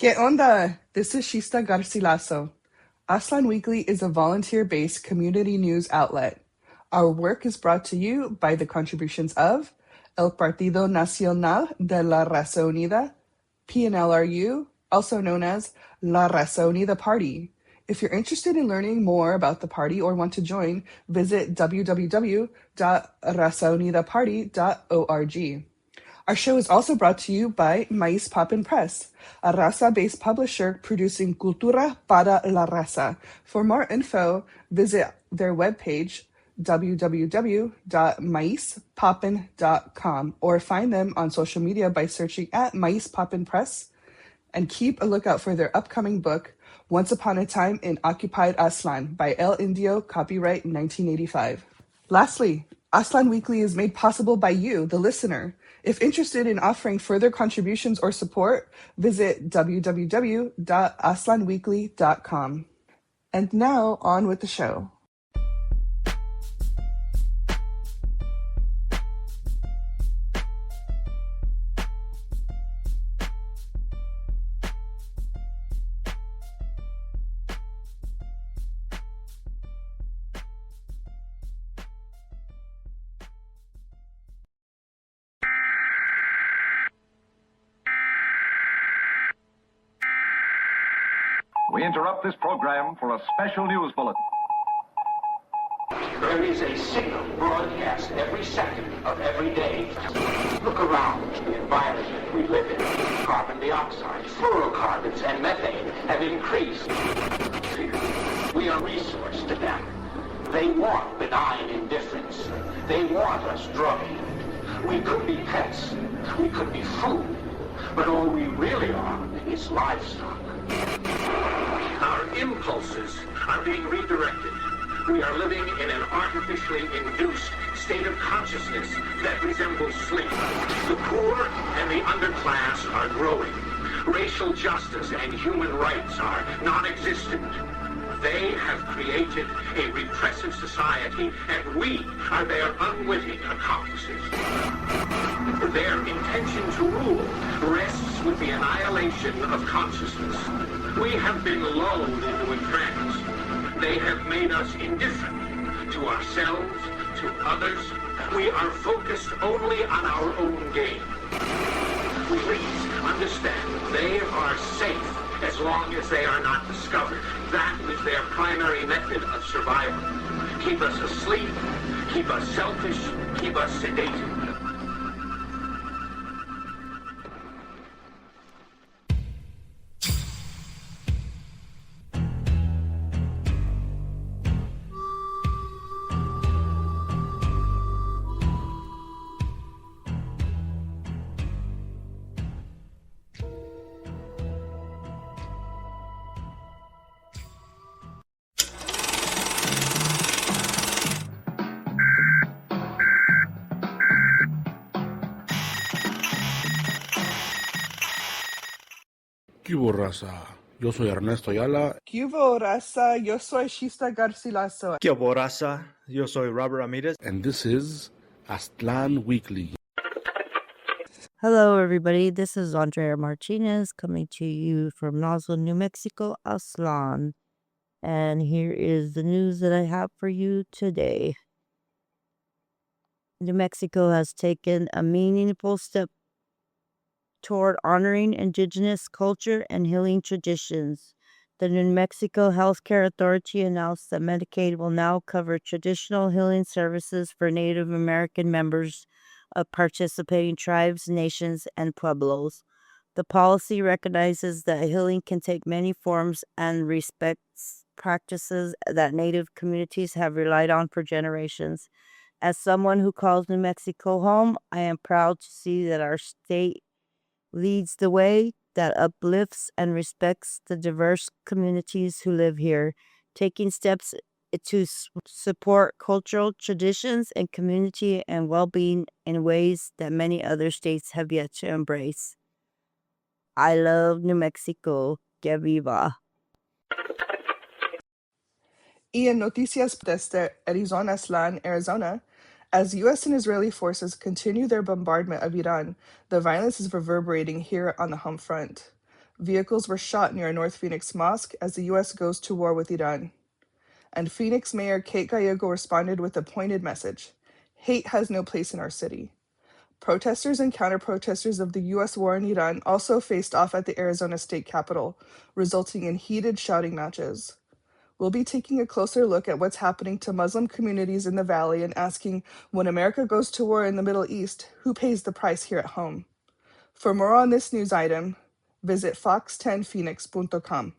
¿Qué onda? This is Shista Garcilaso. Aslan Weekly is a volunteer-based community news outlet. Our work is brought to you by the contributions of El Partido Nacional de la Raza Unida, PNLRU, also known as La Raza Unida Party. If you're interested in learning more about the party or want to join, visit www.razaunidaparty.org. Our show is also brought to you by Maíz Papin Press, a raza-based publisher producing cultura para la raza. For more info, visit their webpage, www.maizpapin.com, or find them on social media by searching at Maíz Papin Press, and keep a lookout for their upcoming book, Once Upon a Time in Occupied Aslan, by El Indio, copyright 1985. Lastly, Aslan Weekly is made possible by you, the listener. If interested in offering further contributions or support, visit www.aslanweekly.com. And now, on with the show. We interrupt this program for a special news bulletin. There is a signal broadcast every second of every day. Look around the environment we live in. Carbon dioxide, fluorocarbons, and methane have increased. We are resource to them. They want benign indifference. They want us drugged. We could be pets. We could be food. But all we really are is livestock. Our impulses are being redirected. We are living in an artificially induced state of consciousness that resembles sleep. The poor and the underclass are growing. Racial justice and human rights are non-existent. They have created a repressive society, and we are their unwitting accomplices. Their intention to rule rests with the annihilation of consciousness. We have been lulled into a trance. They have made us indifferent to ourselves, to others. We are focused only on our own gain. Please understand, they are safe as long as they are not discovered. That is their primary method of survival. Keep us asleep, keep us selfish, keep us sedated. ¿Qué hubo, raza? Yo soy Ernesto Ayala. ¿Qué hubo, raza? Yo soy Shista Garcilaso. ¿Qué hubo, raza? Yo soy Robert Ramirez. And this is Aztlán Weekly. Hello, everybody. This is Andrea Martinez coming to you from Roswell, New Mexico, Aztlán. And here is the news that I have for you today. New Mexico has taken a meaningful step toward honoring indigenous culture and healing traditions. The New Mexico Healthcare Authority announced that Medicaid will now cover traditional healing services for Native American members of participating tribes, nations, and pueblos. The policy recognizes that healing can take many forms and respects practices that Native communities have relied on for generations. As someone who calls New Mexico home, I am proud to see that our state leads the way that uplifts and respects the diverse communities who live here, taking steps to support cultural traditions and community and well-being in ways that many other states have yet to embrace. I love New Mexico. Que viva. Y en noticias desde Arizona, Arizona, as U.S. and Israeli forces continue their bombardment of Iran, the violence is reverberating here on the home front. Vehicles were shot near a North Phoenix mosque as the U.S. goes to war with Iran. And Phoenix Mayor Kate Gallego responded with a pointed message: hate has no place in our city. Protesters and counter-protesters of the U.S. war in Iran also faced off at the Arizona state capitol, resulting in heated shouting matches. We'll be taking a closer look at what's happening to Muslim communities in the Valley and asking, when America goes to war in the Middle East, who pays the price here at home? For more on this news item, visit fox10phoenix.com.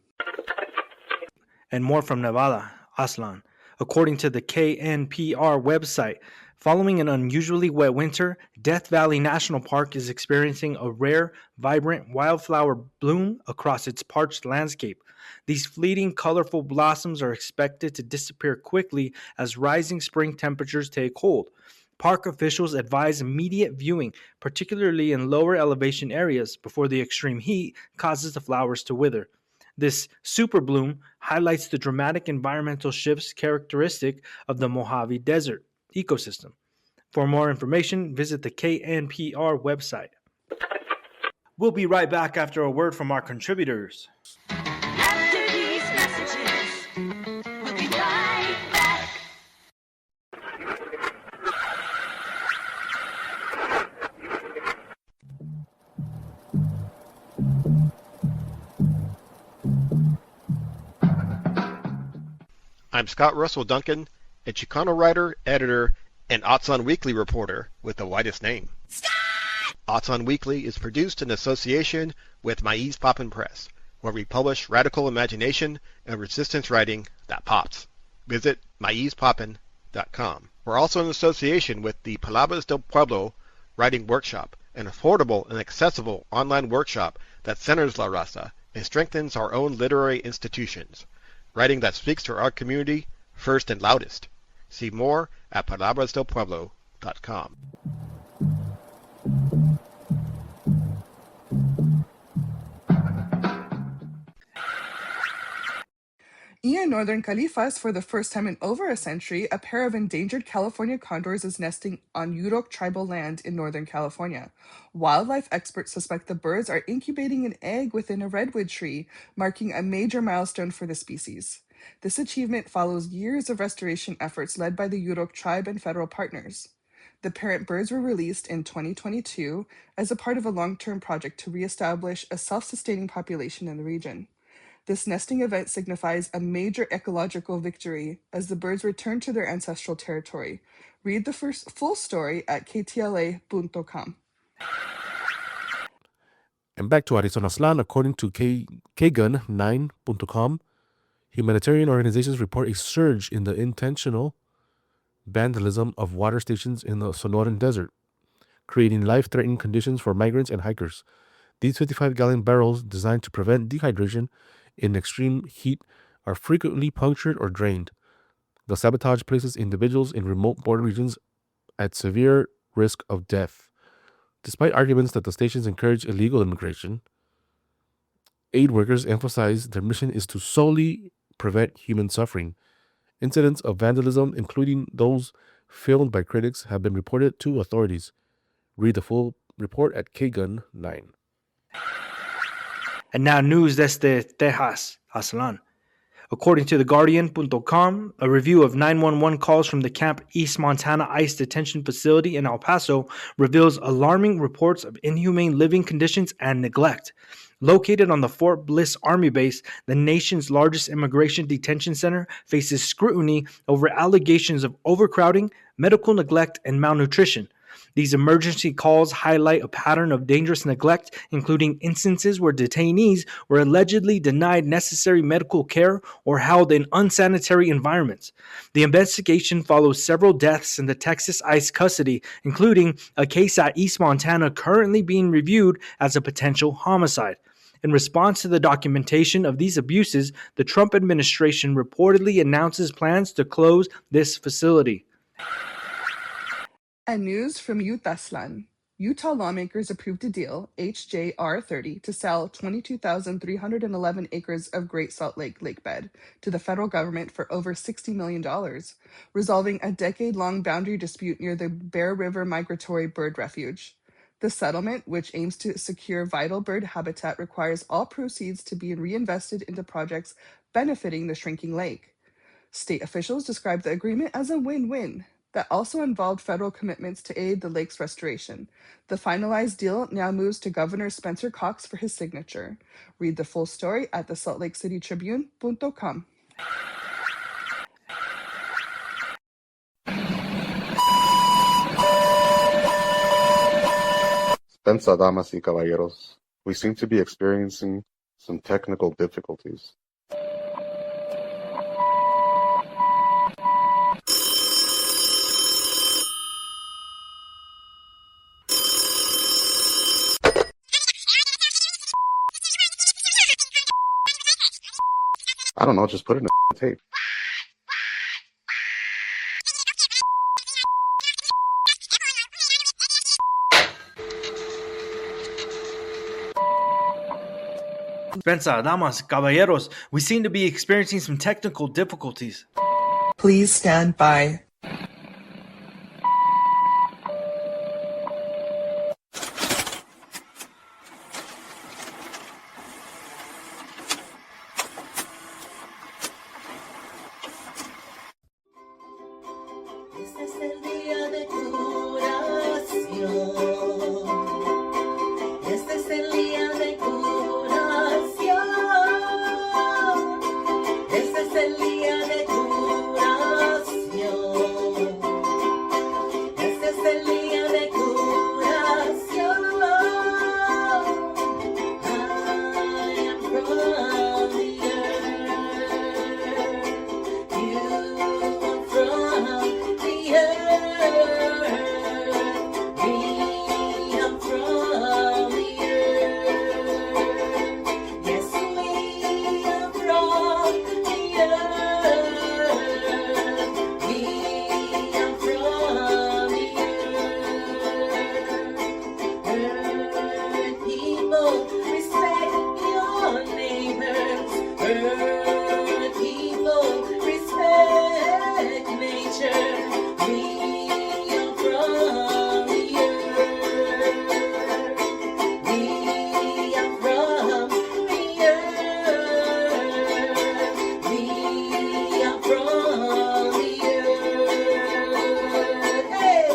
And more from Nevada, Aslan. According to the KNPR website, following an unusually wet winter, Death Valley National Park is experiencing a rare, vibrant wildflower bloom across its parched landscape. These fleeting, colorful blossoms are expected to disappear quickly as rising spring temperatures take hold. Park officials advise immediate viewing, particularly in lower elevation areas, before the extreme heat causes the flowers to wither. This super bloom highlights the dramatic environmental shifts characteristic of the Mojave Desert ecosystem. For more information, visit the KNPR website. We'll be right back after a word from our contributors. After these messages, we'll be right back. I'm Scott Russell Duncan, a Chicano writer, editor, and Otson Weekly reporter with the widest name. Otson Weekly is produced in association with Maíz Poppin' Press, where we publish radical imagination and resistance writing that pops. Visit maizpoppin.com. We're also in association with the Palabras del Pueblo Writing Workshop, an affordable and accessible online workshop that centers La Raza and strengthens our own literary institutions. Writing that speaks to our community first and loudest. See more at palabrasdelpueblo.com. In northern Califas, for the first time in over a century, a pair of endangered California condors is nesting on Yurok tribal land in Northern California. Wildlife experts suspect the birds are incubating an egg within a redwood tree, marking a major milestone for the species. This achievement follows years of restoration efforts led by the Yurok tribe and federal partners. The parent birds were released in 2022 as a part of a long-term project to reestablish a self-sustaining population in the region. This nesting event signifies a major ecological victory as the birds return to their ancestral territory. Read the full story at ktla.com. And back to Arizona Aslan, according to KGUN9.com, humanitarian organizations report a surge in the intentional vandalism of water stations in the Sonoran Desert, creating life-threatening conditions for migrants and hikers. These 55-gallon barrels, designed to prevent dehydration in extreme heat, are frequently punctured or drained. The sabotage places individuals in remote border regions at severe risk of death. Despite arguments that the stations encourage illegal immigration, aid workers emphasize their mission is to solely prevent human suffering. Incidents of vandalism, including those filmed by critics, have been reported to authorities. Read the full report at KGUN9. And now news desde Texas, Aslan. According to TheGuardian.com, a review of 911 calls from the Camp East Montana ICE detention facility in El Paso reveals alarming reports of inhumane living conditions and neglect. Located on the Fort Bliss Army Base, the nation's largest immigration detention center faces scrutiny over allegations of overcrowding, medical neglect, and malnutrition. These emergency calls highlight a pattern of dangerous neglect, including instances where detainees were allegedly denied necessary medical care or held in unsanitary environments. The investigation follows several deaths in the Texas ICE custody, including a case at East Montana currently being reviewed as a potential homicide. In response to the documentation of these abuses, the Trump administration reportedly announces plans to close this facility. And news from Utahslan. Utah lawmakers approved a deal, HJR 30, to sell 22,311 acres of Great Salt Lake lakebed to the federal government for over $60 million, resolving a decade-long boundary dispute near the Bear River Migratory Bird Refuge. The settlement, which aims to secure vital bird habitat, requires all proceeds to be reinvested into projects benefiting the shrinking lake. State officials described the agreement as a win-win that also involved federal commitments to aid the lake's restoration. The finalized deal now moves to Governor Spencer Cox for his signature. Read the full story at the saltlakecitytribune.com. Spensa, damas y caballeros, we seem to be experiencing some technical difficulties. I don't know, just put it in a tape. Spensa, damas, caballeros, we seem to be experiencing some technical difficulties. Please stand by. Este es el día de curación. Este es el día de curación. Este es el día de curación. Este es el día de curación. I am from the earth. You are from the earth. We are from the earth. Yes, we are from the earth. We are from the earth. Earth people, respect your neighbors. Earth people, respect nature. We are from the earth. We are from the earth. We are from the earth. Hey!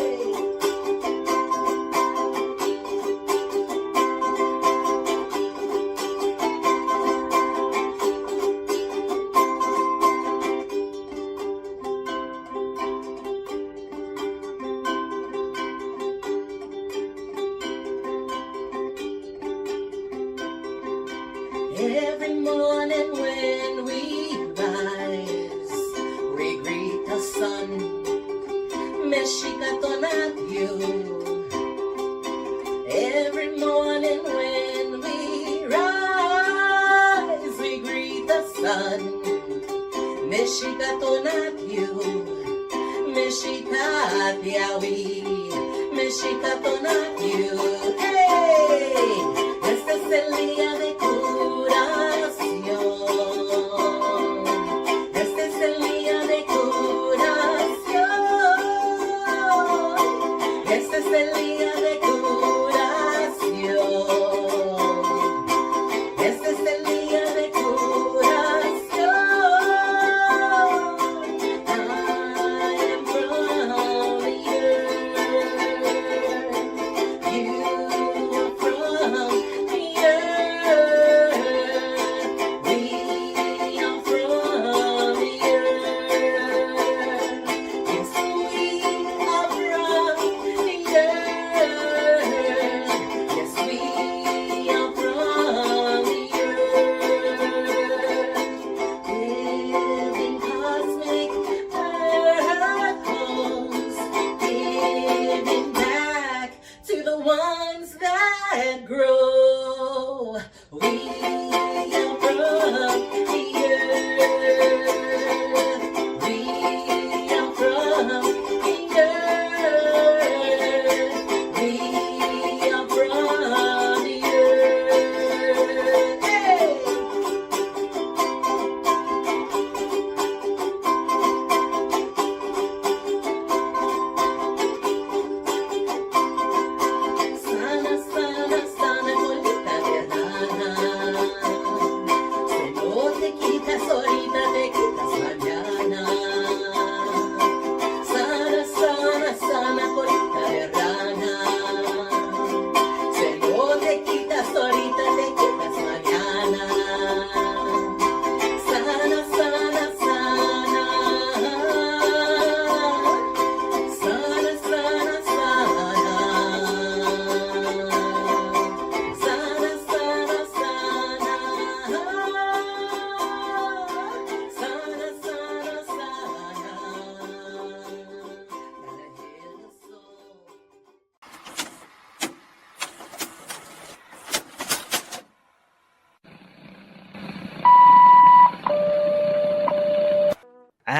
Every morning when we rise, we greet the sun. Meshikatonagyu. Every morning when we rise, we greet the sun. Meshikatonagyu. Meshikatiawi. Meshikatonagyu. Hey! Este es el día de curación. Este es el día de curación. Este es el día de curación. Este es el día de curación. I am from the earth. You are from the earth. We are from the earth. Yes, we are from the earth.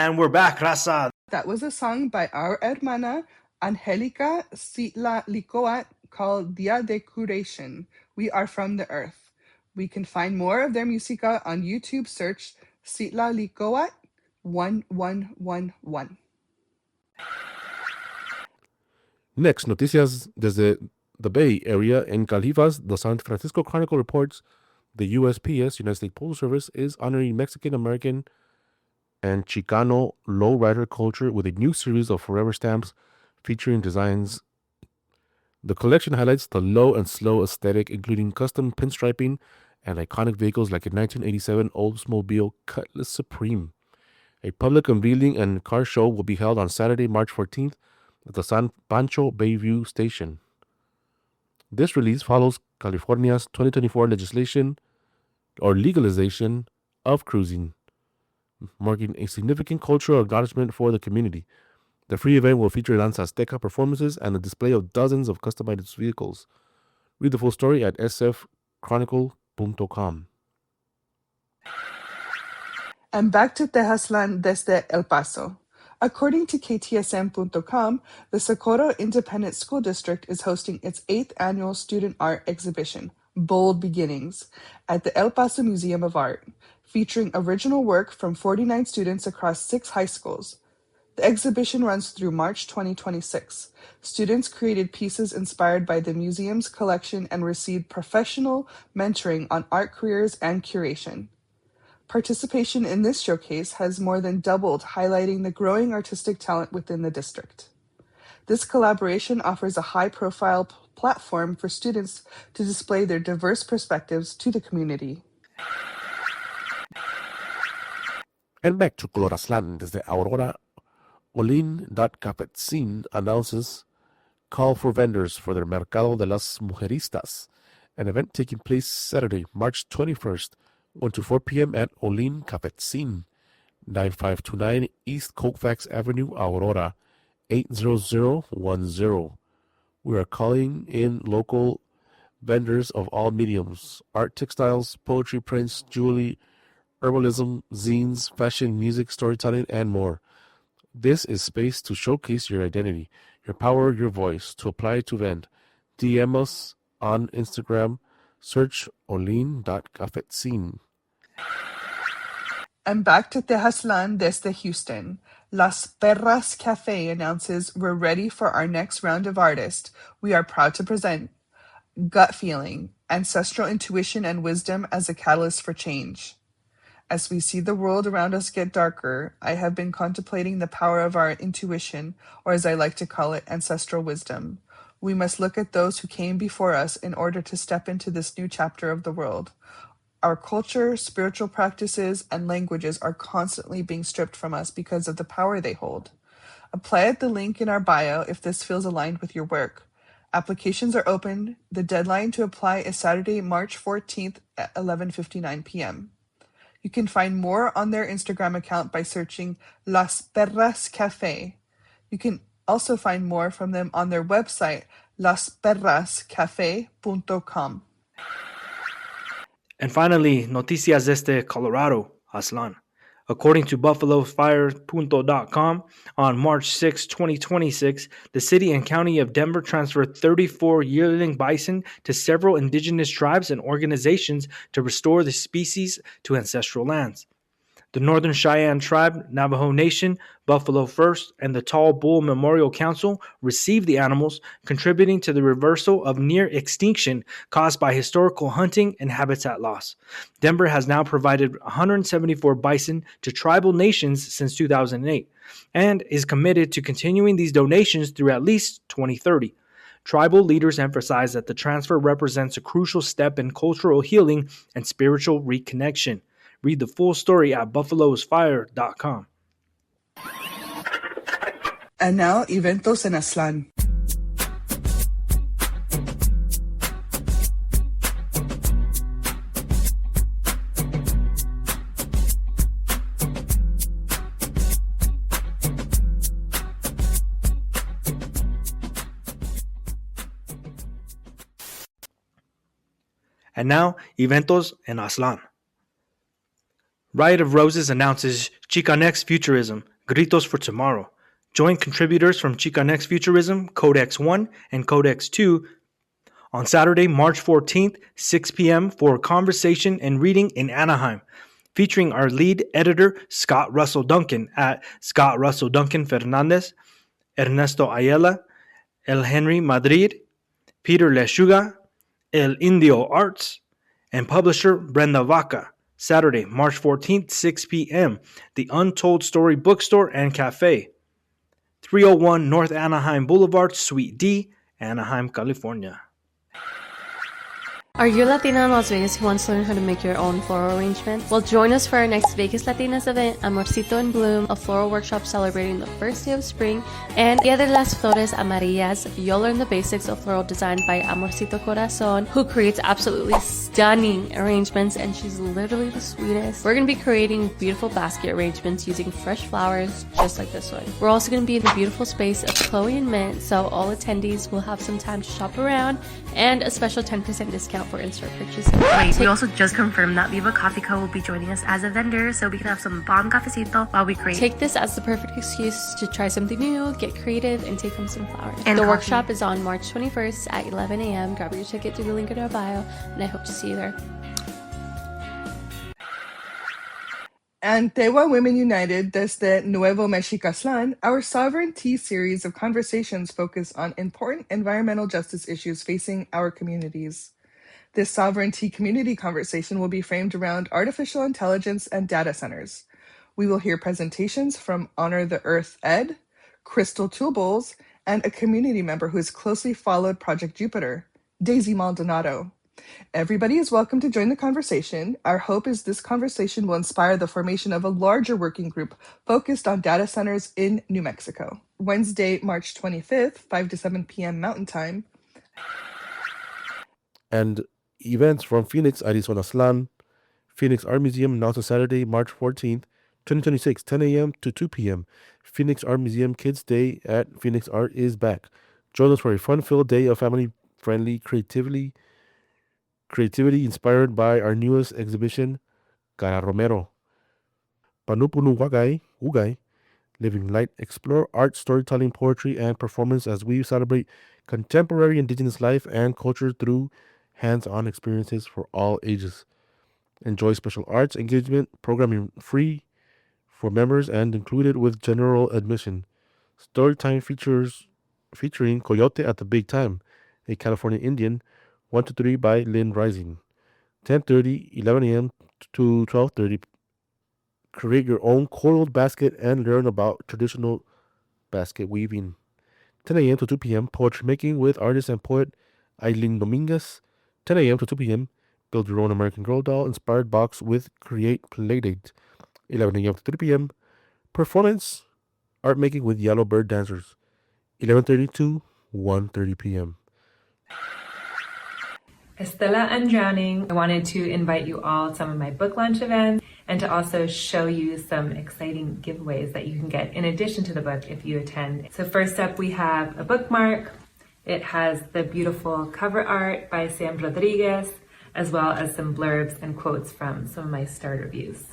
And we're back, Raza. That was a song by our hermana Angelica Sitla Licoat called Dia de Curation. We are from the earth. We can find more of their música on YouTube. Search Sitla Licoat 1111. Next, noticias desde the Bay Area. En Califas, the San Francisco Chronicle reports the USPS, United States Postal Service, is honoring Mexican American and Chicano lowrider culture with a new series of forever stamps featuring designs. The collection highlights the low and slow aesthetic, including custom pinstriping and iconic vehicles like a 1987 Oldsmobile Cutlass Supreme. A public unveiling and car show will be held on Saturday, March 14th at the San Pancho Bayview Station. This release follows California's 2024 legislation or legalization of cruising, marking a significant cultural acknowledgement for the community. The free event will feature Danza Azteca performances and a display of dozens of customized vehicles. Read the full story at sfchronicle.com. And back to Tejaslan desde El Paso. According to KTSM.com, the Socorro Independent School District is hosting its 8th annual student art exhibition, Bold Beginnings, at the El Paso Museum of Art, featuring original work from 49 students across 6 high schools. The exhibition runs through March 2026. Students created pieces inspired by the museum's collection and received professional mentoring on art careers and curation. Participation in this showcase has more than doubled, highlighting the growing artistic talent within the district. This collaboration offers a high-profile platform for students to display their diverse perspectives to the community. And back to Clorazlan desde Aurora. Olin.Capetzin announces call for vendors for their Mercado de las Mujeristas, an event taking place Saturday, March 21st, 1 to 4 p.m. at Olin Capetzin, 9529 East Colfax Avenue, Aurora, 80010. We are calling in local vendors of all mediums: art, textiles, poetry, prints, jewelry, herbalism, zines, fashion, music, storytelling, and more. This is space to showcase your identity, your power, your voice. To apply to vend, DM us on Instagram, search olin.cafetzin. And back to Tejaslan desde Houston. Las Perras Cafe announces we're ready for our next round of artists. We are proud to present Gut Feeling, Ancestral Intuition and Wisdom as a Catalyst for Change. As we see the world around us get darker, I have been contemplating the power of our intuition, or as I like to call it, ancestral wisdom. We must look at those who came before us in order to step into this new chapter of the world. Our culture, spiritual practices, and languages are constantly being stripped from us because of the power they hold. Apply at the link in our bio if this feels aligned with your work. Applications are open. The deadline to apply is Saturday, March 14th at 11:59 p.m. You can find more on their Instagram account by searching Las Perras Cafe. You can also find more from them on their website, lasperrascafe.com. And finally, noticias desde Colorado, Aslan. According to BuffaloFire.com, on March 6, 2026, the city and county of Denver transferred 34 yearling bison to several indigenous tribes and organizations to restore the species to ancestral lands. The Northern Cheyenne Tribe, Navajo Nation, Buffalo First, and the Tall Bull Memorial Council received the animals, contributing to the reversal of near extinction caused by historical hunting and habitat loss. Denver has now provided 174 bison to tribal nations since 2008 and is committed to continuing these donations through at least 2030. Tribal leaders emphasize that the transfer represents a crucial step in cultural healing and spiritual reconnection. Read the full story at buffalosfire.com. And now, eventos en Aslan. And now, eventos en Aslan. Riot of Roses announces Chicanx Futurism, Gritos for Tomorrow. Join contributors from Chicanx Futurism, Codex 1, and Codex 2 on Saturday, March 14th, 6 p.m. for a conversation and reading in Anaheim, featuring our lead editor, Scott Russell Duncan, at Scott Russell Duncan Fernandez, Ernesto Ayala, El Henry Madrid, Peter Lechuga, El Indio Arts, and publisher Brenda Vaca. Saturday, March 14th, 6 p.m., the Untold Story Bookstore and Cafe, 301 North Anaheim Boulevard, Suite D, Anaheim, California. Are you a Latina in Las Vegas who wants to learn how to make your own floral arrangements? Well, join us for our next Vegas Latinas event, Amorcito en Bloom, a floral workshop celebrating the first day of spring, and Dia de las Flores Amarillas. You'll learn the basics of floral design by Amorcito Corazon, who creates absolutely stunning arrangements, and she's literally the sweetest. We're going to be creating beautiful basket arrangements using fresh flowers, just like this one. We're also going to be in the beautiful space of Chloe and Mint, so all attendees will have some time to shop around, and a special 10% discount for in-store purchases. Wait, we also just confirmed that Viva Coffee Co. will be joining us as a vendor, so we can have some bomb cafecito while we create. Take this as the perfect excuse to try something new, get creative, and take home some flowers. And the workshop is on March 21st at 11 a.m. Grab your ticket through the link in our bio, and I hope to see you there. And Tewa Women United desde Nuevo Mexicaslan, our Sovereignty series of conversations focus on important environmental justice issues facing our communities. This Sovereignty community conversation will be framed around artificial intelligence and data centers. We will hear presentations from Honor the Earth Ed, Crystal Toolbowls, and a community member who has closely followed Project Jupiter, Daisy Maldonado. Everybody is welcome to join the conversation. Our hope is this conversation will inspire the formation of a larger working group focused on data centers in New Mexico. Wednesday, March 25th, 5 to 7 p.m. Mountain Time. And events from Phoenix, Arizona Slan, Phoenix Art Museum announced on Saturday, March 14th, 2026, 10 a.m. to 2 p.m. Phoenix Art Museum Kids Day at Phoenix Art is back. Join us for a fun-filled day of family-friendly creativity inspired by our newest exhibition, Cara Romero. Panupunu Ugay, Living Light, explore art, storytelling, poetry, and performance as we celebrate contemporary indigenous life and culture through hands-on experiences for all ages. Enjoy special arts engagement, programming free for members and included with general admission. Storytime featuring Coyote at the Big Time, a California Indian, 1 to 3 by Lynn Rising. 10:30, 11 a.m. to 12:30. Create your own coiled basket and learn about traditional basket weaving. 10 a.m. to 2 p.m. Poetry making with artist and poet Aileen Dominguez. 10 a.m. to 2 p.m. Build your own American Girl doll inspired box with Create Playdate. 11 a.m. to 3 p.m. Performance art making with Yellow Bird Dancers. 11:30 to 1:30 p.m. Estella and Drowning. I wanted to invite you all to some of my book launch events and to also show you some exciting giveaways that you can get in addition to the book if you attend. So first up, we have a bookmark. It has the beautiful cover art by Sam Rodriguez, as well as some blurbs and quotes from some of my star reviews.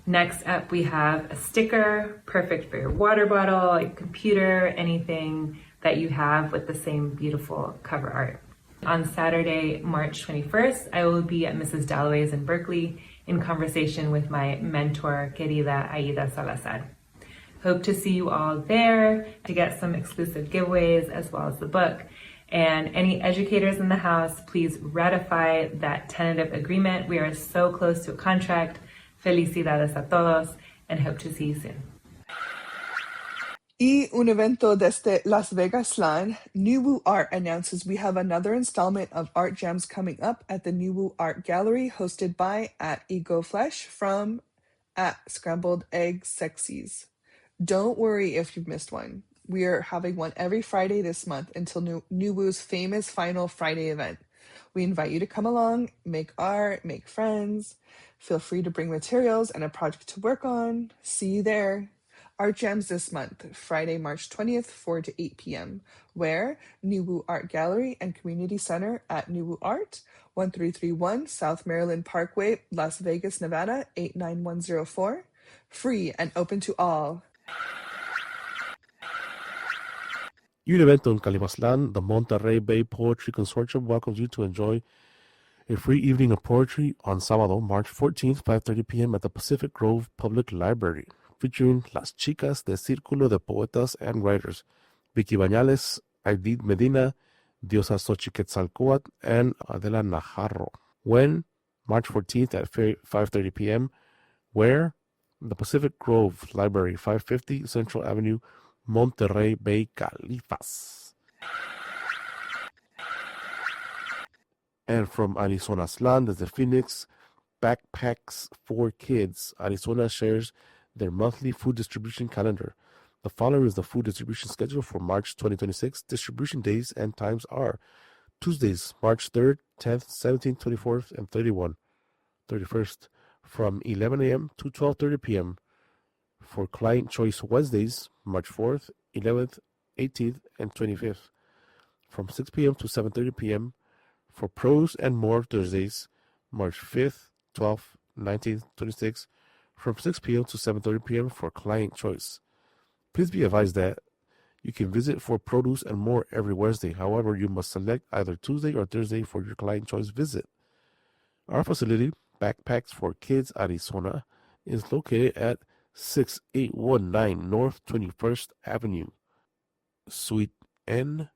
Next up, we have a sticker, perfect for your water bottle, your computer, anything that you have with the same beautiful cover art. On Saturday, March 21st, I will be at Mrs. Dalloway's in Berkeley in conversation with my mentor, querida Aida Salazar. Hope to see you all there to get some exclusive giveaways as well as the book. And any educators in the house, please ratify that tentative agreement. We are so close to a contract. Felicidades a todos, and hope to see you soon. Y un evento desde Las Vegas Slan, Nuwu Art announces we have another installment of Art Jams coming up at the Nuwu Art Gallery, hosted by @EgoFlesh from @Scrambled Egg Sexies. Don't worry if you've missed one. We are having one every Friday this month until Nuwu's famous Final Friday event. We invite you to come along, make art, make friends. Feel free to bring materials and a project to work on. See you there. Art Jams this month, Friday, March 20th, 4 to 8 p.m., where Nuwu Art Gallery and Community Center at Nuwu Art, 1331 South Maryland Parkway, Las Vegas, Nevada, 89104. free and open to all. Un evento in Calimaslan, the Monterrey Bay Poetry Consortium welcomes you to enjoy a free evening of poetry on Sábado, March 14th, 5:30 p.m. at the Pacific Grove Public Library, featuring Las Chicas de Círculo de Poetas and Writers, Vicky Bañales, Aidid Medina, Diosa Xochiquetzalcoatl, and Adela Najarro. When? March 14th at 5:30 p.m. Where? The Pacific Grove Library, 550 Central Avenue, Monterrey Bay, Califas. And from Arizona Aslan, there's the Phoenix Backpacks for Kids. Arizona shares their monthly food distribution calendar. The following is the food distribution schedule for March 2026. Distribution days and times are Tuesdays, March 3rd, 10th, 17th, 24th, and 31st, from 11 a.m. to 12:30 p.m. For Client Choice Wednesdays, March 4th, 11th, 18th, and 25th, from 6 p.m. to 7:30 p.m. For Pros and More Thursdays, March 5th, 12th, 19th, 26th, from 6 p.m. to 7:30 p.m. for Client Choice. Please be advised that you can visit for produce and more every Wednesday. However, you must select either Tuesday or Thursday for your Client Choice visit. Our facility, Backpacks for Kids Arizona, is located at 6819 North 21st Avenue, Suite N,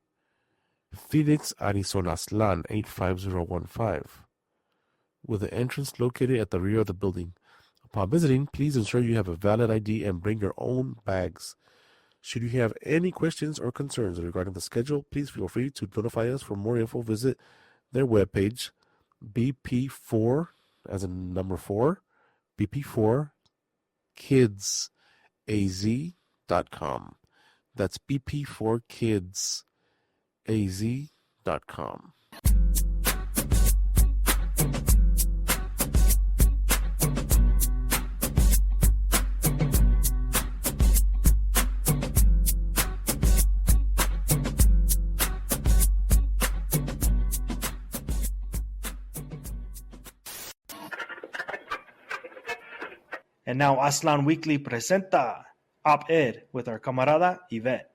Phoenix, Arizona, Aslan 85015, with the entrance located at the rear of the building. Upon visiting, please ensure you have a valid ID and bring your own bags. Should you have any questions or concerns regarding the schedule, please feel free to notify us. For more info, visit their webpage, BP4, as in number 4, BP4KidsAZ.com. That's BP4KidsAZ.com. And now Aslan Weekly presenta Op-Ed with our camarada Yvette.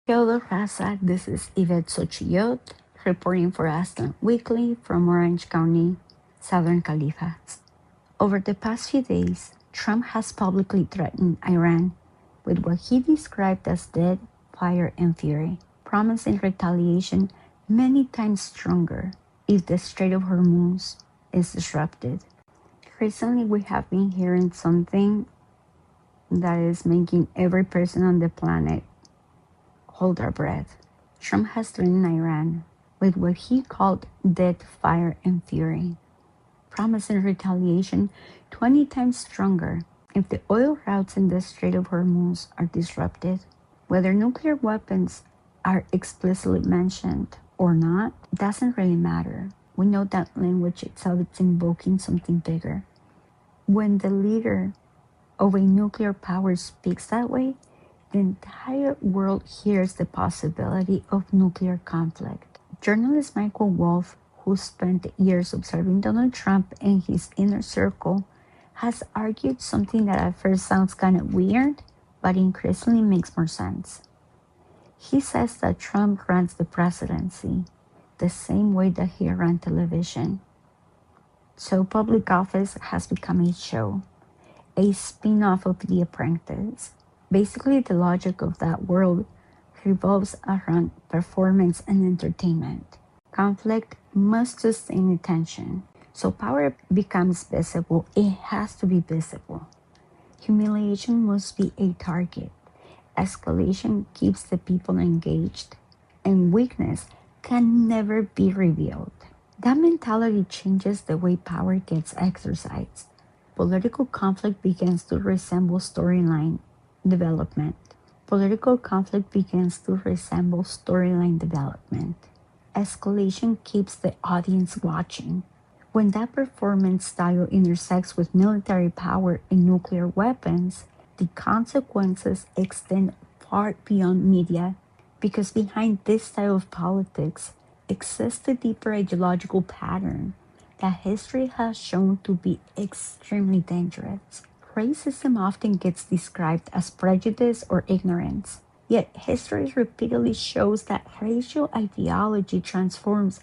Hello, Raza. This is Yvette Xochillot, reporting for Aslan Weekly from Orange County, Southern Califas. Over the past few days, Trump has publicly threatened Iran with what he described as death, fire, and fury, promising retaliation many times stronger if the Strait of Hormuz is disrupted. Recently, we have been hearing something that is making every person on the planet hold our breath. Trump has threatened Iran with what he called death, fire, and fury, promising retaliation 20 times stronger if the oil routes in the Strait of Hormuz are disrupted. Whether nuclear weapons are explicitly mentioned or not doesn't really matter. We know that language itself is invoking something bigger. When the leader of a nuclear power speaks that way, the entire world hears the possibility of nuclear conflict. Journalist Michael Wolff, who spent years observing Donald Trump and his inner circle, has argued something that at first sounds kind of weird, but increasingly makes more sense. He says that Trump runs the presidency the same way that he ran television. So public office has become a show, a spin-off of The Apprentice. Basically, the logic of that world revolves around performance and entertainment. Conflict must sustain attention. So power becomes visible. It has to be visible. Humiliation must be a target. Escalation keeps the people engaged. And weakness can never be revealed. That mentality changes the way power gets exercised. Political conflict begins to resemble storyline development. political conflict begins to resemble storyline development. Escalation keeps the audience watching. When that performance style intersects with military power and nuclear weapons, the consequences extend far beyond media, because behind this style of politics exists a deeper ideological pattern that history has shown to be extremely dangerous. Racism often gets described as prejudice or ignorance, yet history repeatedly shows that racial ideology transforms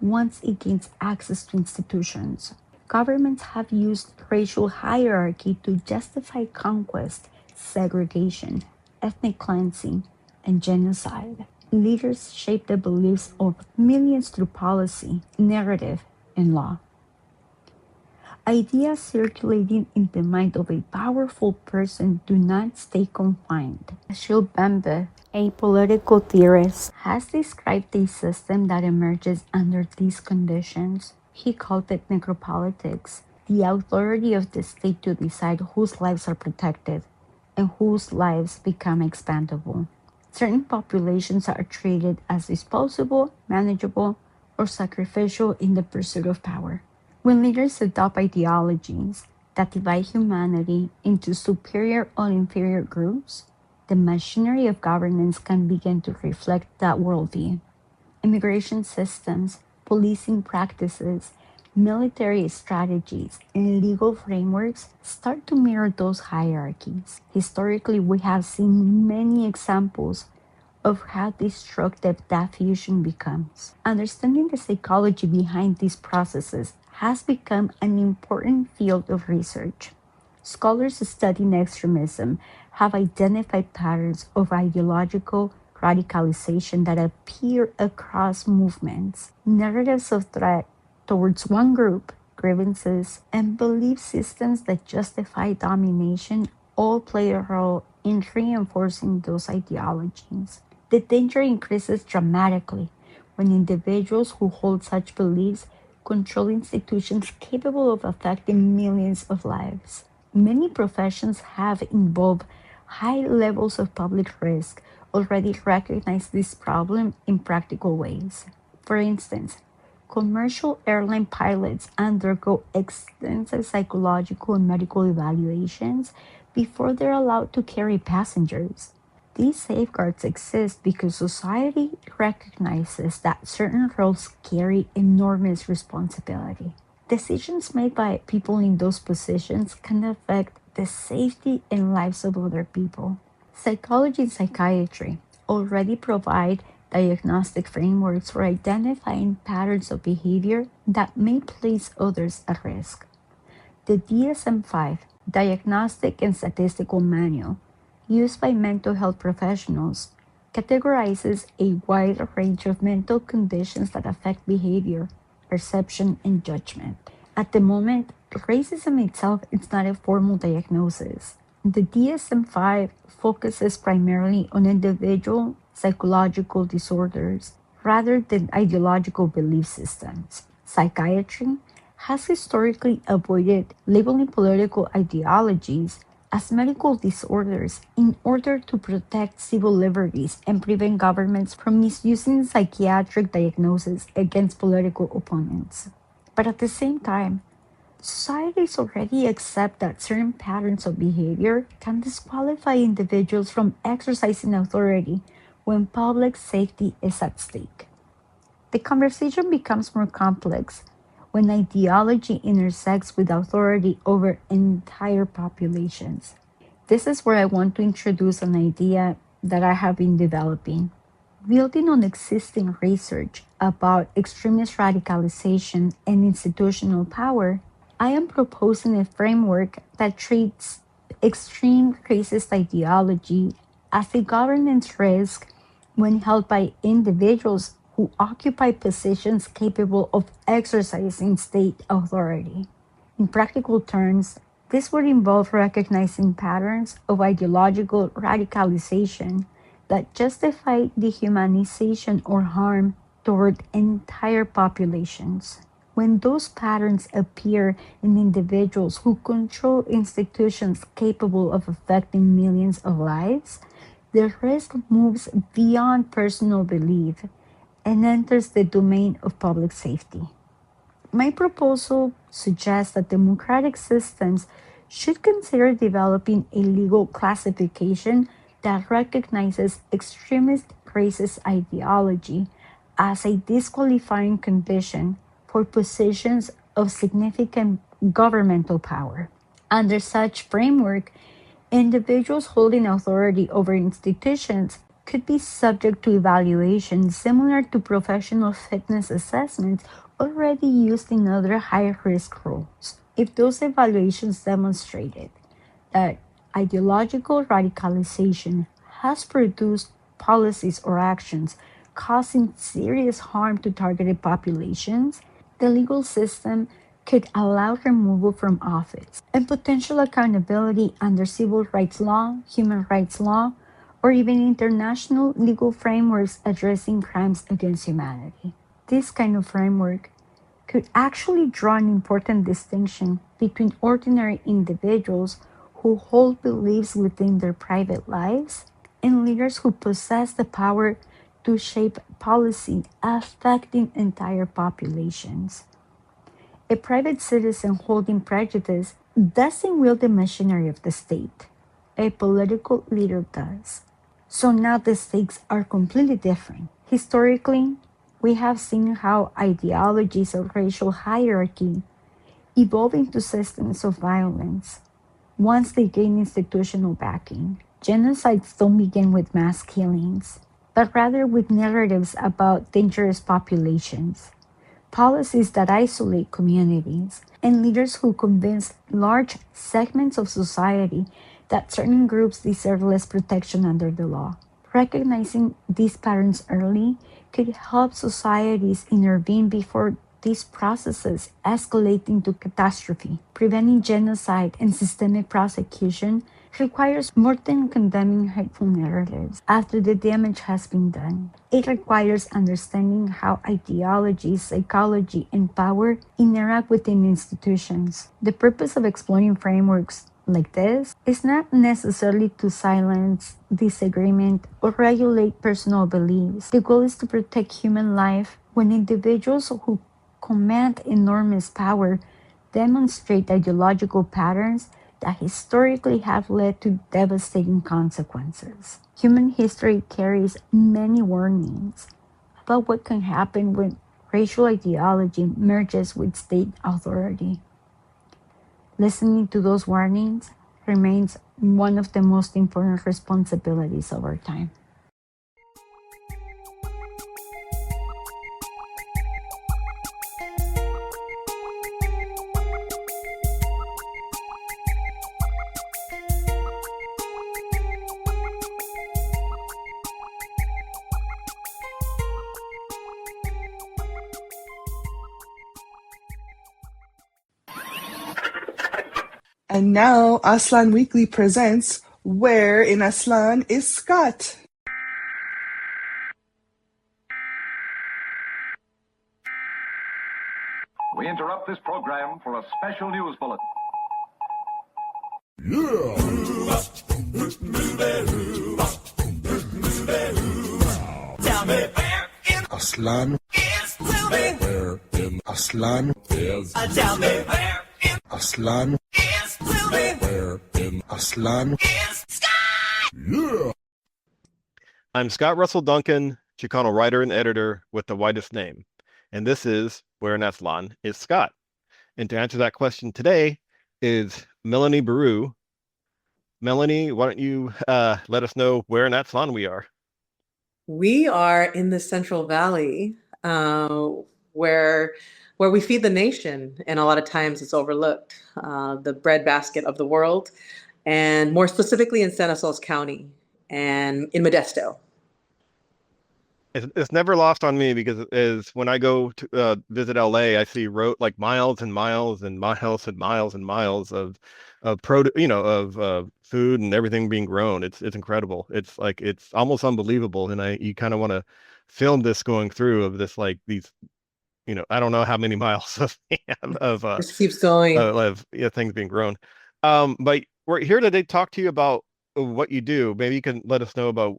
once it gains access to institutions. Governments have used racial hierarchy to justify conquest, segregation, ethnic cleansing, and genocide. Leaders shape the beliefs of millions through policy, narrative, and law. Ideas circulating in the mind of a powerful person do not stay confined. Achille Mbembe, a political theorist, has described a system that emerges under these conditions. He called it necropolitics, the authority of the state to decide whose lives are protected and whose lives become expendable. Certain populations are treated as disposable, manageable, or sacrificial in the pursuit of power. When leaders adopt ideologies that divide humanity into superior or inferior groups, the machinery of governance can begin to reflect that worldview. Immigration systems, policing practices, military strategies, and legal frameworks start to mirror those hierarchies. Historically, we have seen many examples of how destructive that fusion becomes. Understanding the psychology behind these processes has become an important field of research. Scholars studying extremism have identified patterns of ideological radicalization that appear across movements. Narratives of threat towards one group, grievances, and belief systems that justify domination all play a role in reinforcing those ideologies. The danger increases dramatically when individuals who hold such beliefs control institutions capable of affecting millions of lives. Many professions have involved high levels of public risk already recognize this problem in practical ways. For instance, commercial airline pilots undergo extensive psychological and medical evaluations before they're allowed to carry passengers. These safeguards exist because society recognizes that certain roles carry enormous responsibility. Decisions made by people in those positions can affect the safety and lives of other people. Psychology and psychiatry already provide diagnostic frameworks for identifying patterns of behavior that may place others at risk. The DSM-5 Diagnostic and Statistical Manual, used by mental health professionals, categorizes a wide range of mental conditions that affect behavior, perception, and judgment. At the moment, racism itself is not a formal diagnosis. The DSM-5 focuses primarily on individual psychological disorders rather than ideological belief systems. Psychiatry has historically avoided labeling political ideologies as medical disorders in order to protect civil liberties and prevent governments from misusing psychiatric diagnoses against political opponents. But at the same time, societies already accept that certain patterns of behavior can disqualify individuals from exercising authority when public safety is at stake. The conversation becomes more complex when ideology intersects with authority over entire populations. This is where I want to introduce an idea that I have been developing. Building on existing research about extremist radicalization and institutional power, I am proposing a framework that treats extreme racist ideology as a governance risk when held by individuals who occupy positions capable of exercising state authority. In practical terms, this would involve recognizing patterns of ideological radicalization that justify dehumanization or harm toward entire populations. When those patterns appear in individuals who control institutions capable of affecting millions of lives, the risk moves beyond personal belief and enters the domain of public safety. My proposal suggests that democratic systems should consider developing a legal classification that recognizes extremist racist ideology as a disqualifying condition for positions of significant governmental power. Under such framework, individuals holding authority over institutions could be subject to evaluation similar to professional fitness assessments already used in other high-risk roles. If those evaluations demonstrated that ideological radicalization has produced policies or actions causing serious harm to targeted populations, the legal system could allow removal from office and potential accountability under civil rights law, human rights law, or even international legal frameworks addressing crimes against humanity. This kind of framework could actually draw an important distinction between ordinary individuals who hold beliefs within their private lives and leaders who possess the power to shape policy affecting entire populations. A private citizen holding prejudice doesn't wield the machinery of the state. A political leader does. So now the stakes are completely different. Historically, we have seen how ideologies of racial hierarchy evolve into systems of violence once they gain institutional backing. Genocides don't begin with mass killings, but rather with narratives about dangerous populations, policies that isolate communities, and leaders who convince large segments of society that certain groups deserve less protection under the law. Recognizing these patterns early could help societies intervene before these processes escalate into catastrophe. Preventing genocide and systemic prosecution requires more than condemning hateful narratives after the damage has been done. It requires understanding how ideology, psychology, and power interact within institutions. The purpose of exploring frameworks like this is not necessarily to silence disagreement or regulate personal beliefs. The goal is to protect human life when individuals who command enormous power demonstrate ideological patterns that historically have led to devastating consequences. Human history carries many warnings about what can happen when racial ideology merges with state authority. Listening to those warnings remains one of the most important responsibilities of our time. And now Aslan Weekly presents Where in Aslan is Scott? We interrupt this program for a special news bulletin. Aslan is where in Aslan is tell me where in Aslan is where in Aslan is Scott. Yeah. I'm Scott Russell Duncan, Chicano writer and editor with the widest name, and this is Where in Aslan is Scott. And to answer that question today is Melanie Baru. Melanie, why don't you let us know where in Aslan we are? We are in the Central Valley, where we feed the nation, and a lot of times it's overlooked, the breadbasket of the world, and more specifically in Stanislaus County and in Modesto. It's never lost on me because when I go to visit LA, I see like miles and miles and miles and miles and miles of food and everything being grown. It's incredible. It's almost unbelievable, and you kind of want to film this going through of this, like these, I don't know how many miles of just keeps going of things being grown. But we're here today to talk to you about what you do. Maybe you can let us know about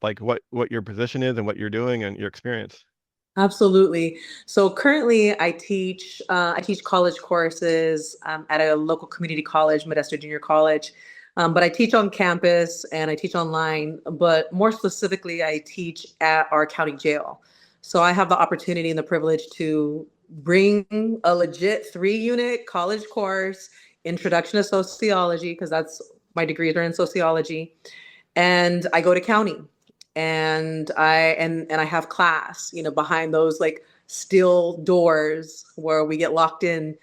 like what your position is and what you're doing and your experience. Absolutely. So currently, I teach college courses at a local community college, Modesto Junior College. But I teach on campus and I teach online. But more specifically, I teach at our county jail. So I have the opportunity and the privilege to bring a legit 3-unit college course, Introduction to Sociology, because that's my degrees are in sociology, and I go to county and I have class, behind those like steel doors where we get locked in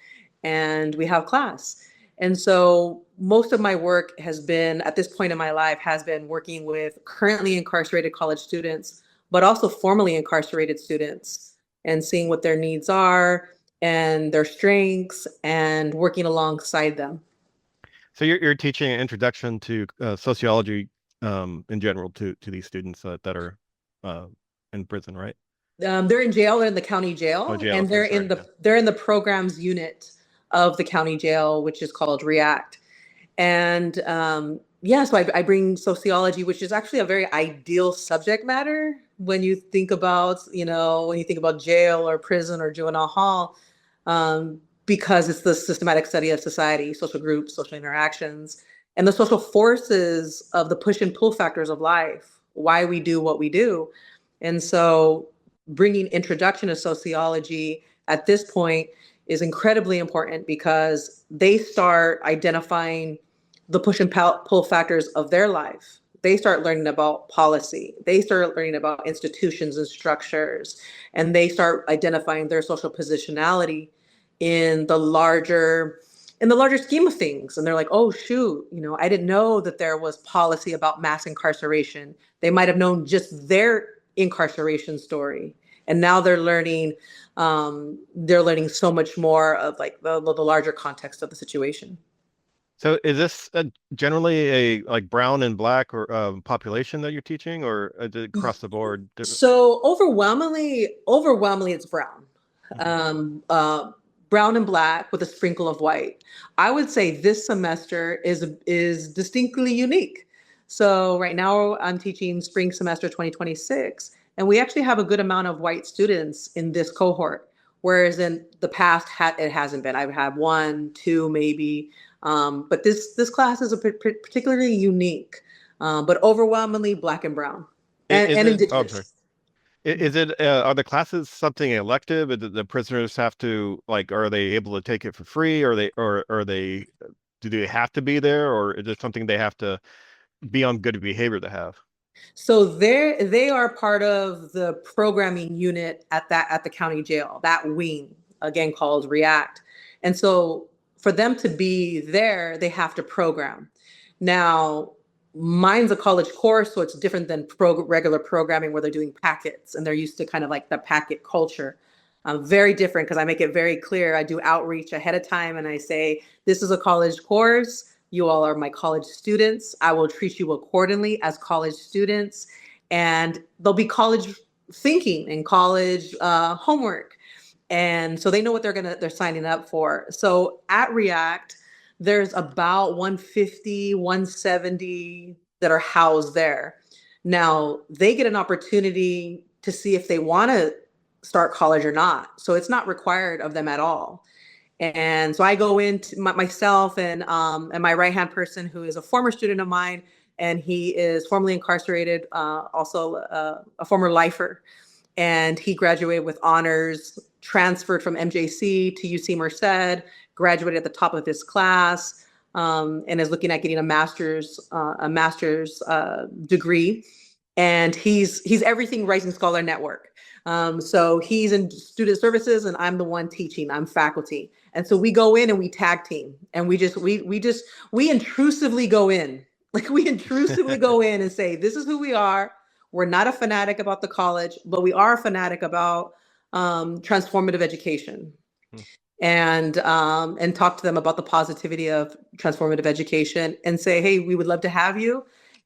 and we have class. And so most of my work has been, at this point in my life, has been working with currently incarcerated college students, but also formerly incarcerated students, and seeing what their needs are and their strengths and working alongside them. So you're teaching an introduction to sociology in general to these students that are in prison, right? They're in jail. They're in the county jail, Oh, jail. and Okay, they're sorry, in they're in the programs unit of the county jail, which is called REACT. And so I bring sociology, which is actually a very ideal subject matter when you think about jail or prison or juvenile hall, because it's the systematic study of society, social groups, social interactions, and the social forces of the push and pull factors of life, why we do what we do. And so bringing introduction to sociology at this point is incredibly important, because they start identifying the push and pull factors of their life. They start learning about policy. They start learning about institutions and structures, and they start identifying their social positionality in the larger scheme of things. And they're like, oh, shoot, I didn't know that there was policy about mass incarceration. They might have known just their incarceration story. And now they're learning so much more of like the larger context of the situation. So is this generally a like brown and black or population that you're teaching, or is it across the board? So overwhelmingly it's brown. Brown and black with a sprinkle of white. I would say this semester is distinctly unique. So right now I'm teaching spring semester 2026, and we actually have a good amount of white students in this cohort, whereas in the past it hasn't been. I've had 1, 2 maybe, but this class is particularly unique, but overwhelmingly black and brown and indigenous. Oh, I'm sorry. Is it are the classes something elective? Do the prisoners have to, like, are they able to take it for free, or do they have to be there, or is it something they have to be on good behavior to have? So they are part of the programming unit at the county jail, that wing, again called REACT. And so for them to be there, they have to program. Now, mine's a college course, so it's different than regular programming where they're doing packets and they're used to kind of like the packet culture. Very different, because I make it very clear. I do outreach ahead of time and I say, this is a college course. You all are my college students. I will treat you accordingly as college students. And there'll be college thinking and college homework. And so they know what they're signing up for. So at REACT, there's about 150, 170 that are housed there. Now, they get an opportunity to see if they want to start college or not. So it's not required of them at all. And so I go into myself and my right-hand person, who is a former student of mine, and he is formerly incarcerated, also a former lifer. And he graduated with honors, transferred from MJC to UC Merced, graduated at the top of his class, and is looking at getting a master's degree. And he's everything Rising Scholar Network. So he's in student services and I'm the one teaching, I'm faculty. And so we go in and we tag team, and we intrusively go in. Like we intrusively go in and say, this is who we are. We're not a fanatic about the college, but we are a fanatic about transformative education. And talk to them about the positivity of transformative education and say, hey, we would love to have you,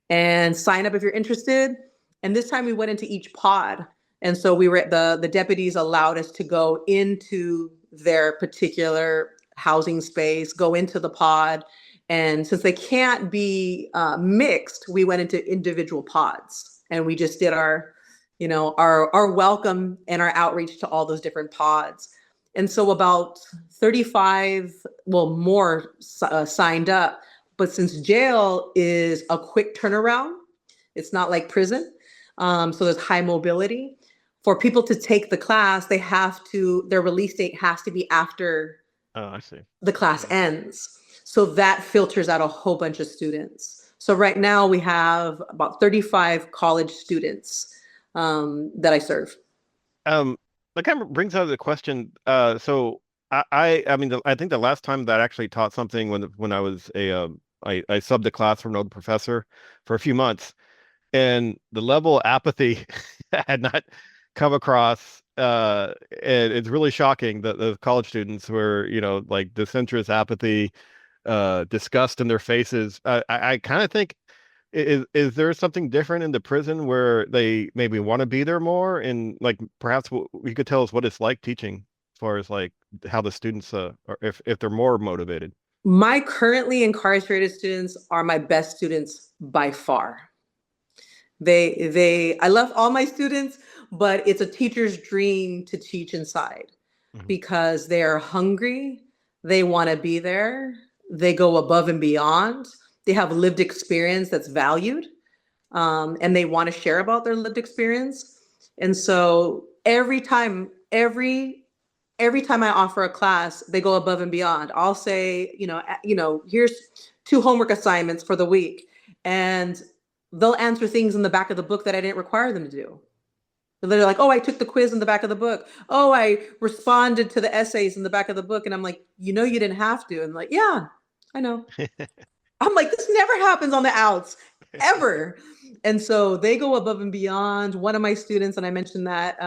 and sign up if you're interested. And this time we went into each pod. And so we were the deputies allowed us to go into their particular housing space, go into the pod And since they can't be mixed, we went into individual pods, and we just did our welcome and our outreach to all those different pods. And so about 35, well, more signed up. But since jail is a quick turnaround, it's not like prison. So there's high mobility. For people to take the class, their release date has to be after the class ends. So that filters out a whole bunch of students. So right now we have about 35 college students that I serve. That kind of brings out the question. So I think the last time that I actually taught something when I was I subbed a class from an old professor for a few months, and the level of apathy had not come across. And it's really shocking that the college students were, like disinterest, apathy, disgust in their faces. I kind of think, is there something different in the prison where they maybe want to be there more? And like perhaps you could tell us what it's like teaching, as far as like how the students or if they're more motivated. My currently incarcerated students are my best students by far. I love all my students, but it's a teacher's dream to teach inside because they're hungry. They want to be there. They go above and beyond. They have lived experience that's valued, and they want to share about their lived experience. And so every time I offer a class, they go above and beyond. I'll say, here's 2 homework assignments for the week, and they'll answer things in the back of the book that I didn't require them to do. They're like, oh, I took the quiz in the back of the book. Oh, I responded to the essays in the back of the book. And I'm like, you didn't have to. And like, yeah, I know. I'm like, this never happens on the outs, ever. And so they go above and beyond. One of my students, and I mentioned that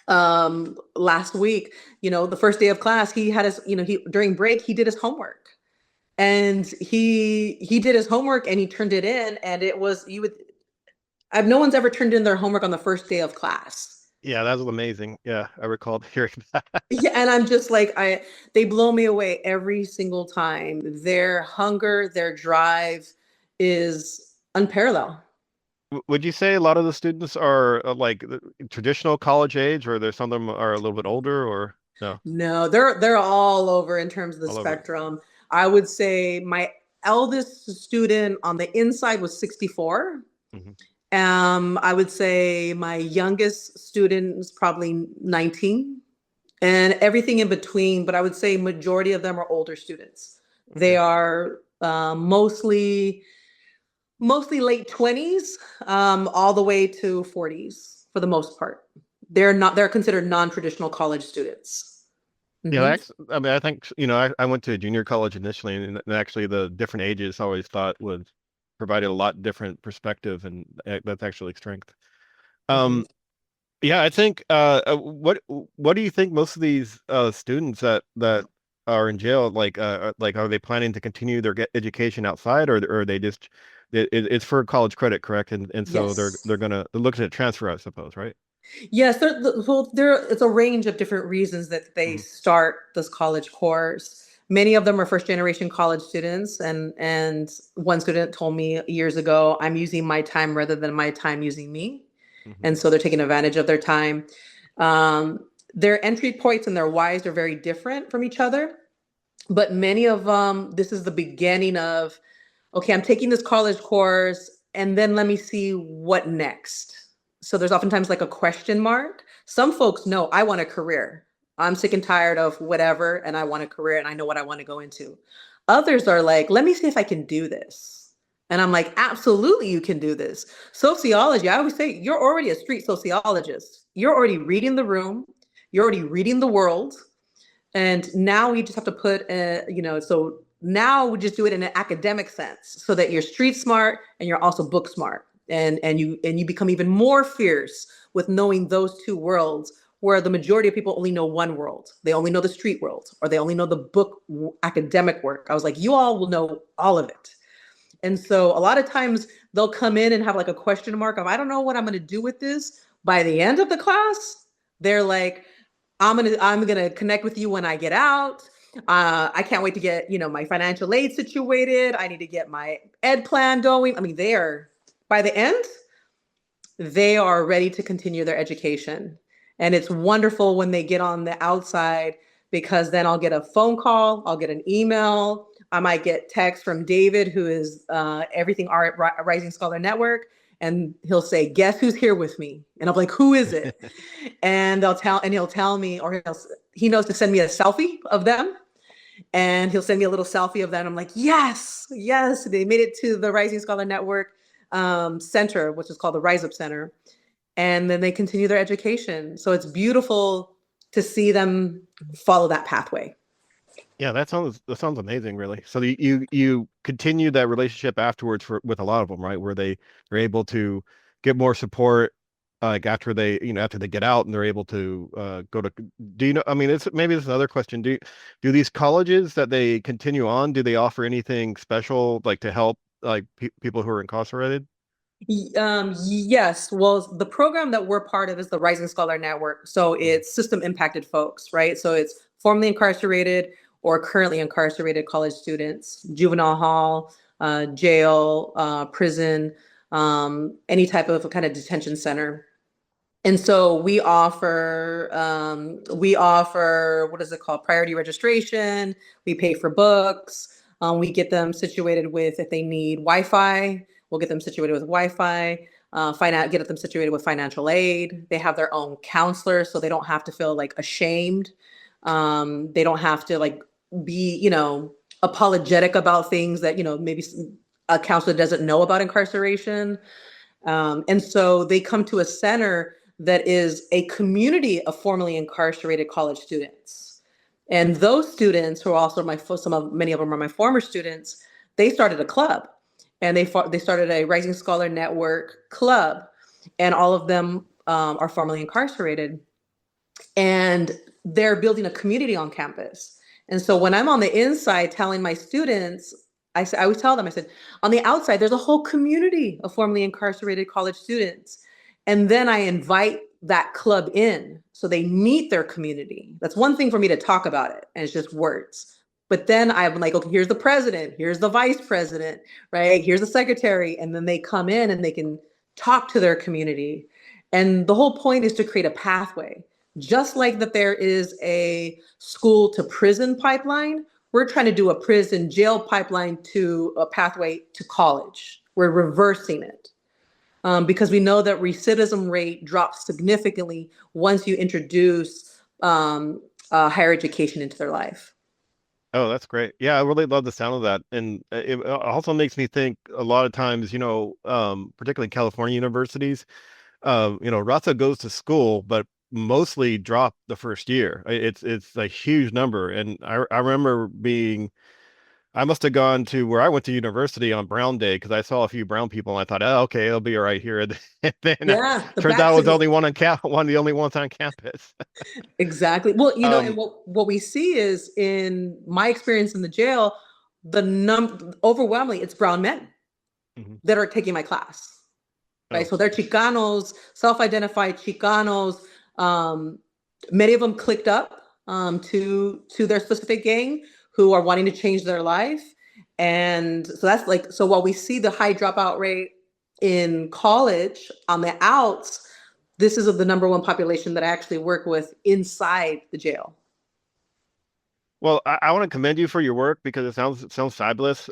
last week, the first day of class, he had his, during break, he did his homework. And he did his homework and he turned it in, and it was, no one's ever turned in their homework on the first day of class. Yeah, that was amazing. Yeah, I recall hearing that. Yeah, and I'm just like, they blow me away every single time. Their hunger, their drive is unparalleled. Would you say a lot of the students are like traditional college age, or there's some of them are a little bit older, or no? No, they're all over in terms of the spectrum. I would say my eldest student on the inside was 64. I would say my youngest student is probably 19, and everything in between. But I would say majority of them are older students. They are mostly late 20s, all the way to 40s for the most part. They're considered non-traditional college students. Yeah, I think, I went to a junior college initially, and actually the different ages I always thought would provided a lot different perspective, and that's actually strength. Yeah, I think what do you think most of these students that are in jail, like are they planning to continue their education outside, or are they just it's for college credit, correct? And so Yes. they're looking to transfer, I suppose, right? Yes, it's a range of different reasons that they start this college course. Many of them are first generation college students, and one student told me years ago, I'm using my time rather than my time using me. And so they're taking advantage of their time. Their entry points and their whys are very different from each other, but many of them, this is the beginning of, okay, I'm taking this college course, and then let me see what next. So there's oftentimes like a question mark. Some folks know, I want a career. I'm sick and tired of whatever, and I want a career, and I know what I want to go into. Others are like, let me see if I can do this. And I'm like, absolutely, you can do this. Sociology, I always say, you're already a street sociologist. You're already reading the room. You're already reading the world. And now we just have to put, so now we just do it in an academic sense so that you're street smart and you're also book smart. And you become even more fierce with knowing those two worlds, where the majority of people only know one world. They only know the street world, or they only know the book academic work. I was like, you all will know all of it. And so a lot of times they'll come in and have like a question mark of, I don't know what I'm going to do with this. By the end of the class, they're like, I'm going to connect with you when I get out. I can't wait to get, my financial aid situated. I need to get my ed plan going. I mean, by the end, they are ready to continue their education. And it's wonderful when they get on the outside, because then I'll get a phone call, I'll get an email, I might get text from David, who is Everything Art Rising Scholar Network, and he'll say, "Guess who's here with me?" And I'm like, "Who is it?" And he'll tell me, or he knows to send me a selfie of them, and he'll send me a little selfie of them. I'm like, yes, they made it to the Rising Scholar Network Center, which is called the Rise Up Center, and then they continue their education. So it's beautiful to see them follow that pathway. Yeah, that sounds amazing, really. So you continue that relationship afterwards with a lot of them, right? Where they are able to get more support, like after they get out and they're able to go to. Do you know? I mean, maybe this is another question. Do these colleges that they continue on, do they offer anything special, like to help like people who are incarcerated? Yes. Well, the program that we're part of is the Rising Scholar Network. So it's system impacted folks, right? So it's formerly incarcerated or currently incarcerated college students, juvenile hall, jail, prison, any type of kind of detention center. And so we offer, what is it called? Priority registration. We pay for books. We get them situated with, if they need Wi-Fi, we'll get them situated with Wi-Fi, get them situated with financial aid. They have their own counselor, so they don't have to feel like ashamed. They don't have to like be, apologetic about things that, maybe a counselor doesn't know about incarceration. And so they come to a center that is a community of formerly incarcerated college students. And those students, who are also many of them are my former students, they started a club. And they started a Rising Scholar Network club, and all of them are formerly incarcerated. And they're building a community on campus. And so when I'm on the inside telling my students, I always tell them, I said, on the outside, there's a whole community of formerly incarcerated college students. And then I invite that club in so they meet their community. That's one thing for me to talk about it, and it's just words. But then I'm like, okay, here's the president, here's the vice president, right? Here's the secretary. And then they come in and they can talk to their community. And the whole point is to create a pathway. Just like that there is a school to prison pipeline, we're trying to do a prison jail pipeline to a pathway to college. We're reversing it. Because we know that recidivism rate drops significantly once you introduce higher education into their life. Oh, that's great. Yeah, I really love the sound of that. And it also makes me think a lot of times, particularly in California universities, Raza goes to school, but mostly drop the first year. It's a huge number. And I remember I must have gone to where I went to university on Brown Day because I saw a few brown people and I thought, oh, okay, it'll be all right here. And then turns out I was the only one of the only ones on campus. Exactly. Well, and what we see is, in my experience in the jail, overwhelmingly, it's brown men that are taking my class, right? So they're Chicanos, self-identified Chicanos. Many of them clicked up to their specific gang, who are wanting to change their life. And so while we see the high dropout rate in college on the outs, this is the number one population that I actually work with inside the jail. Well, I want to commend you for your work because it sounds fabulous.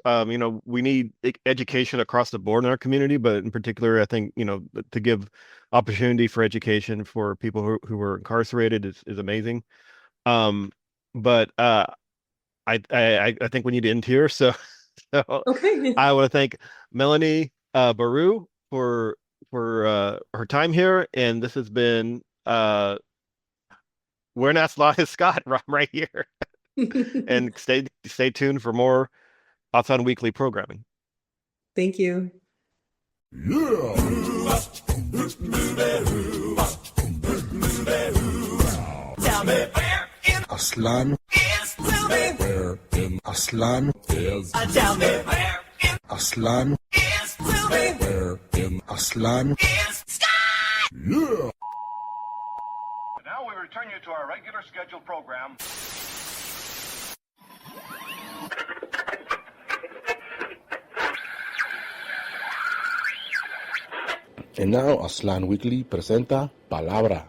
We need education across the board in our community, but in particular, I think, to give opportunity for education for people who are incarcerated is amazing. But I think we need to end here. So okay. I want to thank Melanie Baru for her time here, and this has been Buenas Noches, Scott, right here. And stay tuned for more Autzon Weekly programming. Thank you. Aztlán. Where in Aztlán is Aztlán? Where in Aztlán? Yeah. And now we return you to our regular scheduled program. And now, Aslan Weekly presenta Palabra.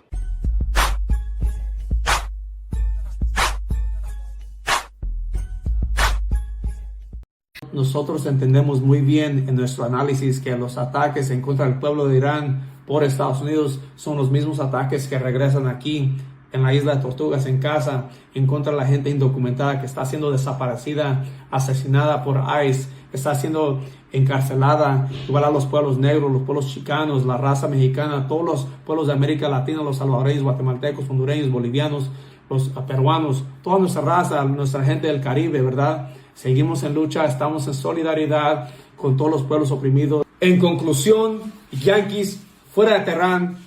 Nosotros entendemos muy bien en nuestro análisis que los ataques en contra del pueblo de Irán por Estados Unidos son los mismos ataques que regresan aquí en la isla de Tortugas, en casa, en contra de la gente indocumentada que está siendo desaparecida, asesinada por ICE, que está siendo encarcelada, igual a los pueblos negros, los pueblos chicanos, la raza mexicana, todos los pueblos de América Latina, los salvadoreños, guatemaltecos, hondureños, bolivianos, los peruanos, toda nuestra raza, nuestra gente del Caribe, ¿verdad? Seguimos en lucha, estamos en solidaridad con todos los pueblos oprimidos. En conclusión, yanquis fuera de Teherán,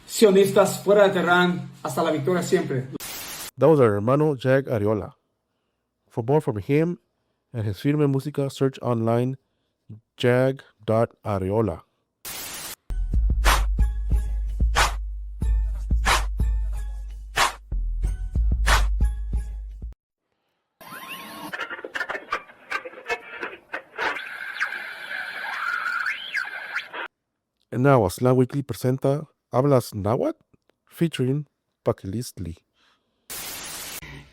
sionistas fuera de Teherán, hasta la victoria siempre. That was our hermano Jag Arreola. For more from him and his firme música, search online jag.arreola. And now, Aslan Weekly presenta Hablas Nahuatl? Featuring Pakilistli.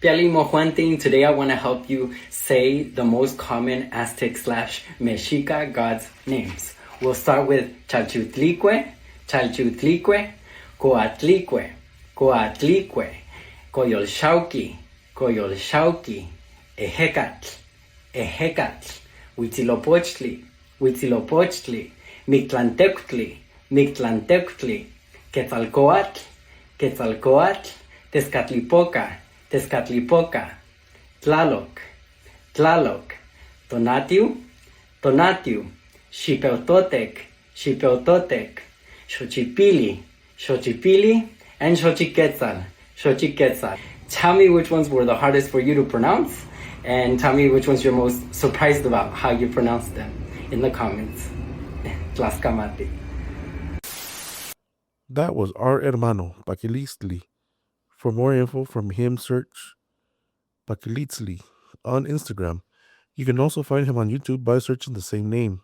Piali Mojuantin, today I want to help you say the most common Aztec/Mexica gods' names. We'll start with Chalchutlicue, Chalchutlicue, Coatlicue, Coatlicue, Coyolxauqui, Coyolxauqui, Ejecatl, Ejecatl, Huitzilopochtli, Huitzilopochtli, Mictlanteuctli, Mictlanteuctli, Quetzalcoatl, Quetzalcoatl, Tezcatlipoca, Tezcatlipoca, Tlaloc, Tlaloc, Tonatiu, Tonatiu, Xipeutotec, Xipeutotec, Xochipili, Xochipili, and Xochiquetzal, Xochiquetzal. Tell me which ones were the hardest for you to pronounce, and tell me which ones you're most surprised about how you pronounce them in the comments. Tlaxcamati. That was our hermano, Pakilistli. For more info from him, search Pakilistli on Instagram. You can also find him on YouTube by searching the same name.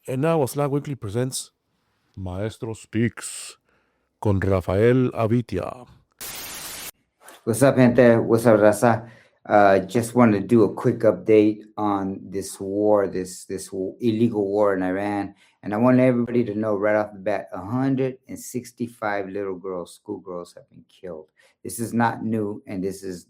And now, Aslan Weekly presents Maestro Speaks con Rafael Avitia. What's up, gente? What's up, Raza? Just want to do a quick update on this war, this illegal war in Iran. And I want everybody to know right off the bat, 165 little girls, schoolgirls, have been killed. This is not new, and this is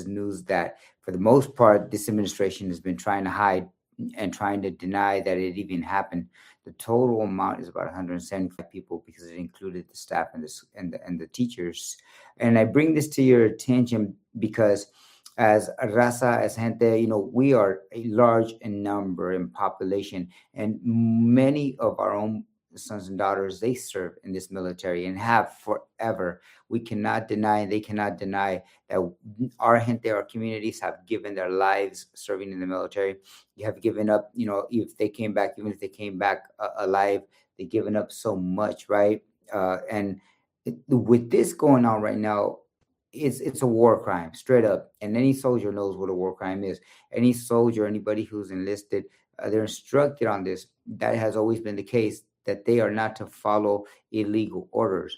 news that, for the most part, this administration has been trying to hide and trying to deny that it even happened. The total amount is about 175 people because it included the staff and the teachers. And I bring this to your attention because, as raza, as gente, we are a large in number in population, and many of our own sons and daughters, they serve in this military and have forever. We cannot deny, they cannot deny that our gente, our communities have given their lives serving in the military. You have given up, if they came back, even if they came back alive, they've given up so much, right? With this going on right now, it's a war crime, straight up. And any soldier knows what a war crime is. Any soldier, anybody who's enlisted, they're instructed on this. That has always been the case, that they are not to follow illegal orders.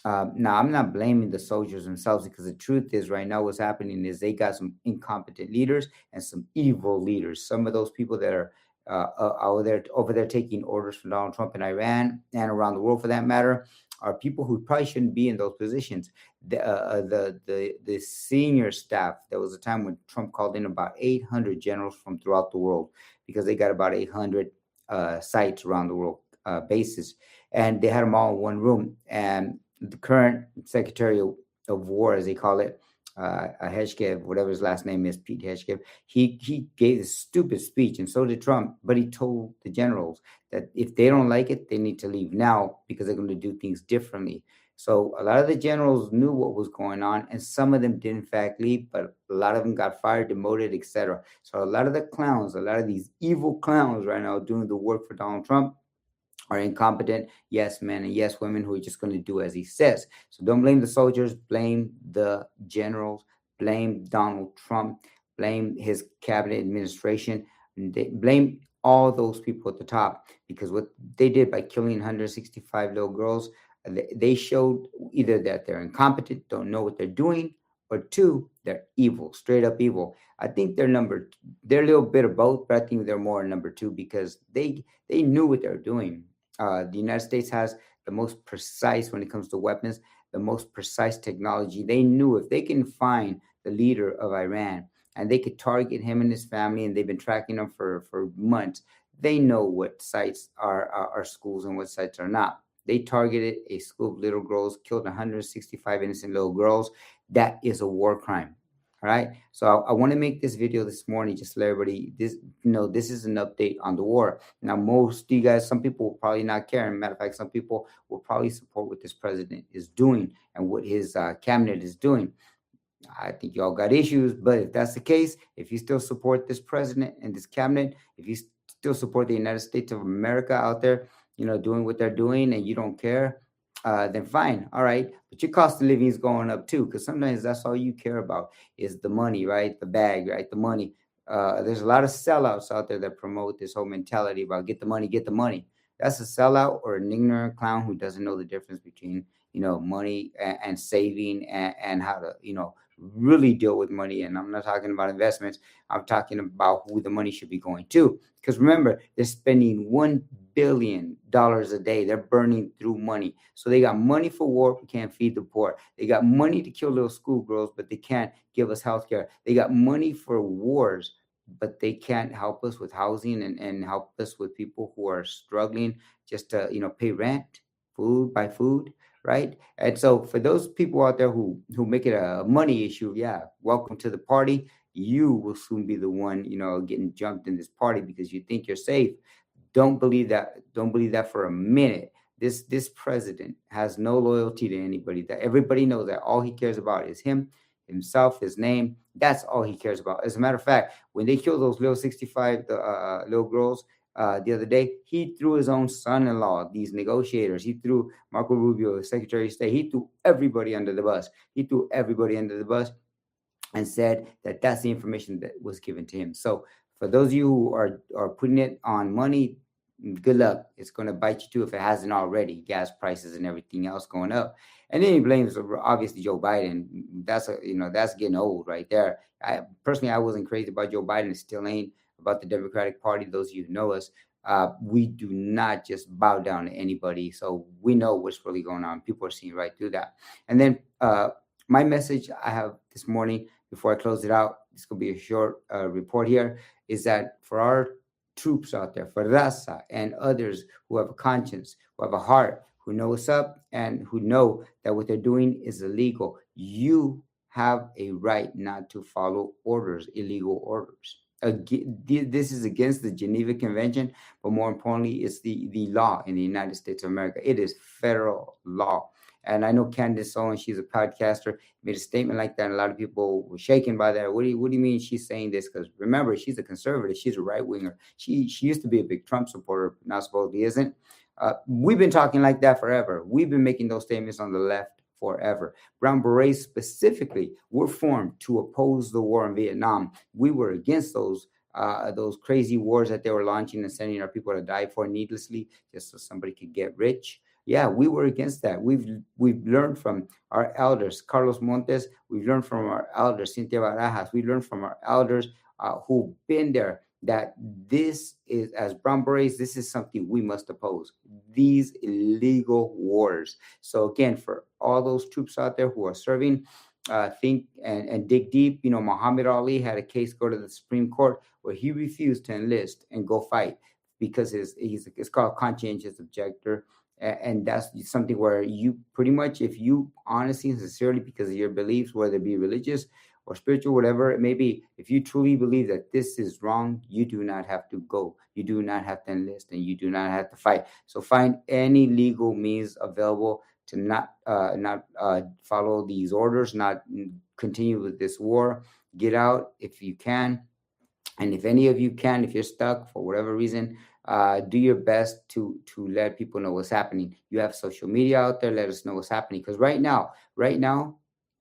Now, I'm not blaming the soldiers themselves, because the truth is, right now, what's happening is they got some incompetent leaders and some evil leaders. Some of those people that are over there taking orders from Donald Trump in Iran and around the world, for that matter, are people who probably shouldn't be in those positions. The senior staff, there was a time when Trump called in about 800 generals from throughout the world, because they got about 800 sites around the world, bases, and they had them all in one room. And the current Secretary of War, as they call it, Heshkev, whatever his last name is, Pete Heshkev, he gave a stupid speech, and so did Trump, but he told the generals that if they don't like it, they need to leave now, because they're going to do things differently. So a lot of the generals knew what was going on, and some of them did in fact leave, but a lot of them got fired, demoted, etc. So a lot of the clowns, a lot of these evil clowns right now doing the work for Donald Trump are incompetent yes men and yes women who are just going to do as he says. So don't blame the soldiers, blame the generals, blame Donald Trump, blame his cabinet administration. They blame all those people at the top because what they did by killing 165 little girls, they showed either that they're incompetent, don't know what they're doing, or two, they're evil, straight up evil. I think they're a little bit of both, but I think they're more number two because they knew what they're doing. The United States has the most precise when it comes to weapons, the most precise technology. They knew if they can find the leader of Iran and they could target him and his family, and they've been tracking them for months. They know what sites are schools and what sites are not. They targeted a school of little girls, killed 165 innocent little girls. That is a war crime. All right. So I want to make this video this morning just to let everybody this is an update on the war. Now, most of you guys, some people will probably not care. Matter of fact, some people will probably support what this president is doing and what his cabinet is doing. I think y'all got issues, but if that's the case, if you still support this president and this cabinet, if you still support the United States of America out there, doing what they're doing, and you don't care, then fine, all right. But your cost of living is going up too, because sometimes that's all you care about is the money, right? The bag, right? The money. There's a lot of sellouts out there that promote this whole mentality about get the money, get the money. That's a sellout or an ignorant clown who doesn't know the difference between money and saving and how to really deal with money. And I'm not talking about investments. I'm talking about who the money should be going to. Because remember, they're spending $1 billion a day. They're burning through money. So they got money for war, but can't feed the poor. They got money to kill little schoolgirls, but they can't give us health care. They got money for wars, but they can't help us with housing and help us with people who are struggling just to pay rent, buy food. Right. And so for those people out there who make it a money issue, yeah, welcome to the party. You will soon be the one, getting jumped in this party because you think you're safe. Don't believe that. Don't believe that for a minute. This president has no loyalty to anybody. That everybody knows that all he cares about is himself, his name. That's all he cares about. As a matter of fact, when they killed those little 65 little girls, the other day, he threw his own son-in-law, these negotiators. He threw Marco Rubio, the Secretary of State. He threw everybody under the bus. He threw everybody under the bus and said that that's the information that was given to him. So for those of you who are putting it on money, good luck. It's going to bite you too if it hasn't already. Gas prices and everything else going up. And then he blames obviously Joe Biden. That's getting old right there. I wasn't crazy about Joe Biden. It still ain't about the Democratic Party. Those of you who know us, we do not just bow down to anybody. So we know what's really going on. People are seeing right through that. And then my message I have this morning before I close it out, this could be a short report here, is that for our troops out there, for Raza and others who have a conscience, who have a heart, who know what's up and who know that what they're doing is illegal, you have a right not to follow orders, illegal orders. This is against the Geneva Convention, but more importantly, it's the law in the United States of America. It is federal law. And I know Candace Owen, she's a podcaster, made a statement like that. And a lot of people were shaken by that. What do you mean she's saying this? Because remember, she's a conservative. She's a right-winger. She used to be a big Trump supporter, now supposedly isn't. We've been talking like that forever. We've been making those statements on the left forever. Brown Berets specifically were formed to oppose the war in Vietnam. We were against those crazy wars that they were launching and sending our people to die for needlessly just so somebody could get rich. Yeah, we were against that. We've learned from our elders, Carlos Montes. We've learned from our elders, Cynthia Barajas. We learned from our elders who've been there that this is, as Brown Berets, this is something we must oppose, these illegal wars. So again, for all those troops out there who are serving, think and dig deep. Muhammad Ali had a case go to the Supreme Court where he refused to enlist and go fight because it's called conscientious objector. And that's something where you pretty much, if you honestly and sincerely, because of your beliefs, whether it be religious or spiritual, whatever it may be, if you truly believe that this is wrong, you do not have to go. You do not have to enlist and you do not have to fight. So find any legal means available to not follow these orders, not continue with this war. Get out if you can. And if any of you can, if you're stuck for whatever reason, do your best to let people know what's happening. You have social media out there. Let us know what's happening. Because right now,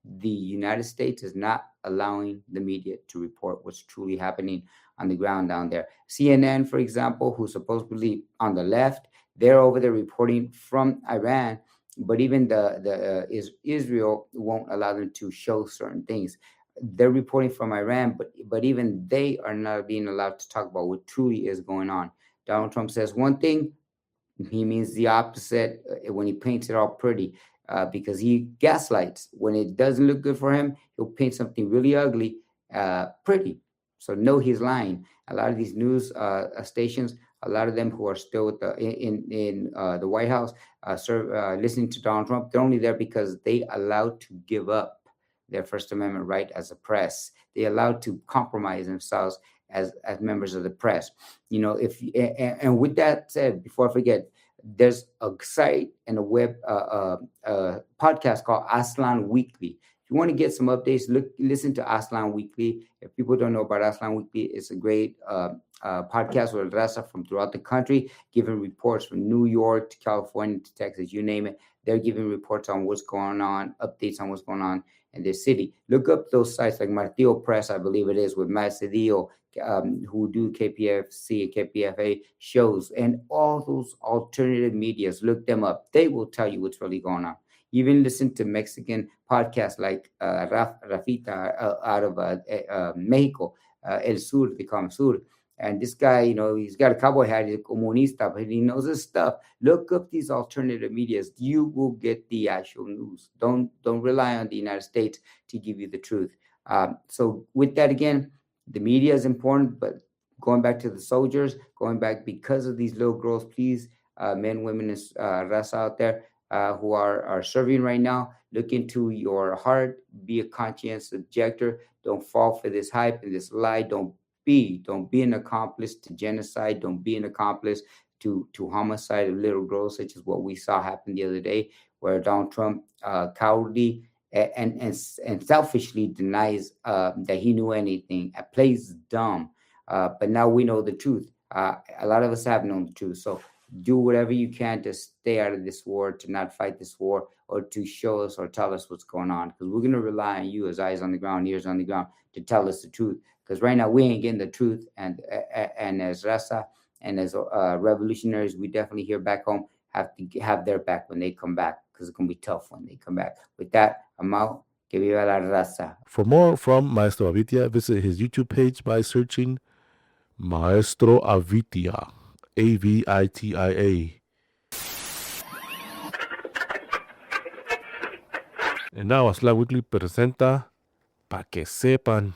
the United States is not allowing the media to report what's truly happening on the ground down there. CNN, for example, who's supposedly on the left, they're over there reporting from Iran, but even Israel won't allow them to show certain things. They're reporting from Iran, but even they are not being allowed to talk about what truly is going on. Donald Trump says one thing, he means the opposite when he paints it all pretty, because he gaslights. When it doesn't look good for him, he'll paint something really ugly pretty. So no, he's lying. A lot of these news stations, a lot of them who are still with in the White House, listening to Donald Trump, they're only there because they allowed to give up their First Amendment right as a press. They allowed to compromise themselves as members of the press. You know, and with that said, before I forget, there's a site and a web podcast called Aslan Weekly. If you want to get some updates, listen to Aslan Weekly. If people don't know about Aslan Weekly, it's a great podcast with Raza from throughout the country, giving reports from New York to California to Texas, you name it. They're giving reports on what's going on, updates on what's going on in their city. Look up those sites like Martillo Press, I believe it is, with Matt Cedillo, who do KPFC and KPFA shows, and all those alternative medias. Look them up. They will tell you what's really going on. Even listen to Mexican podcasts like Rafita out of Mexico, El Sur, they call him Sur. And this guy, you know, he's got a cowboy hat, he's a comunista, but he knows his stuff. Look up these alternative medias. You will get the actual news. Don't rely on the United States to give you the truth. So with that, again, the media is important, but going back to the soldiers, going back because of these little girls, please, men, women, and Raza out there who are serving right now, look into your heart, be a conscientious objector. Don't fall for this hype and this lie. Don't be an accomplice to genocide. Don't be an accomplice to homicide of little girls, such as what we saw happen the other day, where Donald Trump cowardly and selfishly denies that he knew anything, plays dumb. But now we know the truth. A lot of us have known the truth. So do whatever you can to stay out of this war, to not fight this war, or to show us or tell us what's going on. Because we're going to rely on you as eyes on the ground, ears on the ground, to tell us the truth. Because right now we ain't getting the truth. And as Raza and as revolutionaries, we definitely here back home have to have their back when they come back. Because it's going to be tough when they come back. With that, I'm out. Que viva la raza. For more from Maestro Avitia, visit his YouTube page by searching Maestro Avitia, Avitia. And now Aslan Weekly presenta Pa' que sepan.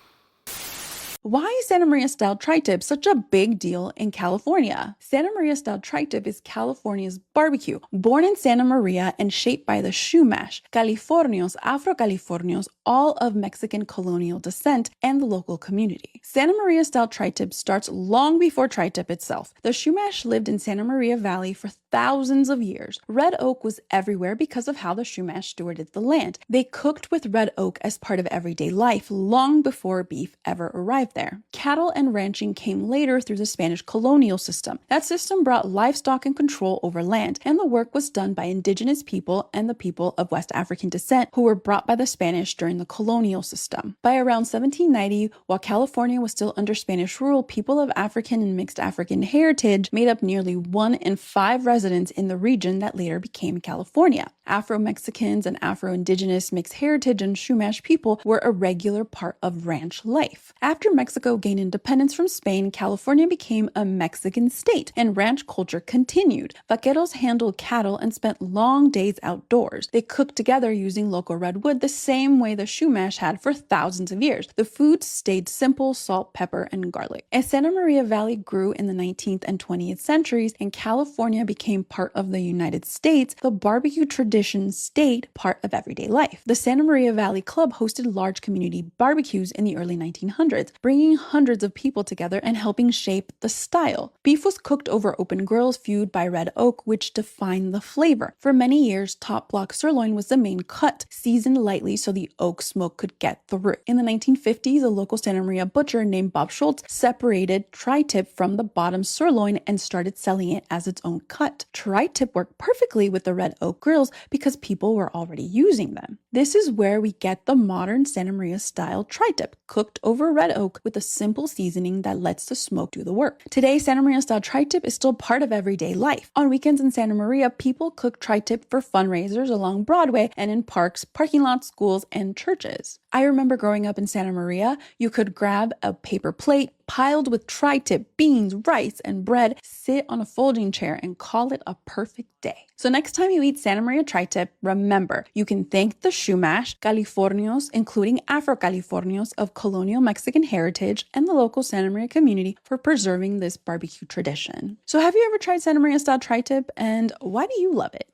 Why is Santa Maria style tri-tip such a big deal in California? Santa Maria style tri-tip is California's barbecue. Born in Santa Maria and shaped by the Chumash, Californios, Afro-Californios, all of Mexican colonial descent, and the local community. Santa Maria style tri-tip starts long before tri-tip itself. The Chumash lived in Santa Maria Valley for thousands of years. Red oak was everywhere because of how the Chumash stewarded the land. They cooked with red oak as part of everyday life long before beef ever arrived there. Cattle and ranching came later through the Spanish colonial system. That system brought livestock and control over land, and the work was done by indigenous people and the people of West African descent who were brought by the Spanish during the colonial system. By around 1790, while California was still under Spanish rule, people of African and mixed African heritage made up nearly 1 in 5 residents in the region that later became California. Afro-Mexicans and Afro-Indigenous mixed heritage and Chumash people were a regular part of ranch life. After Mexico gained independence from Spain, California became a Mexican state, and ranch culture continued. Vaqueros handled cattle and spent long days outdoors. They cooked together using local redwood the same way the Chumash had for thousands of years. The food stayed simple: salt, pepper, and garlic. As Santa Maria Valley grew in the 19th and 20th centuries and California became part of the United States, the barbecue tradition stayed part of everyday life. The Santa Maria Valley Club hosted large community barbecues in the early 1900s, bringing hundreds of people together and helping shape the style. Beef was cooked over open grills fueled by red oak, which defined the flavor. For many years, top block sirloin was the main cut, seasoned lightly so the oak smoke could get through. In the 1950s, a local Santa Maria butcher named Bob Schultz separated tri-tip from the bottom sirloin and started selling it as its own cut. Tri-tip worked perfectly with the red oak grills because people were already using them. This is where we get the modern Santa Maria style tri-tip, cooked over red oak with a simple seasoning that lets the smoke do the work. Today, Santa Maria style tri-tip is still part of everyday life. On weekends in Santa Maria, people cook tri-tip for fundraisers along Broadway and in parks, parking lots, schools, and churches. I remember growing up in Santa Maria, you could grab a paper plate piled with tri-tip, beans, rice, and bread, sit on a folding chair, and call it a perfect day. So next time you eat Santa Maria tri-tip, remember, you can thank the Shumash, Californios, including Afro-Californios of colonial Mexican heritage, and the local Santa Maria community for preserving this barbecue tradition. So have you ever tried Santa Maria style tri-tip, and why do you love it?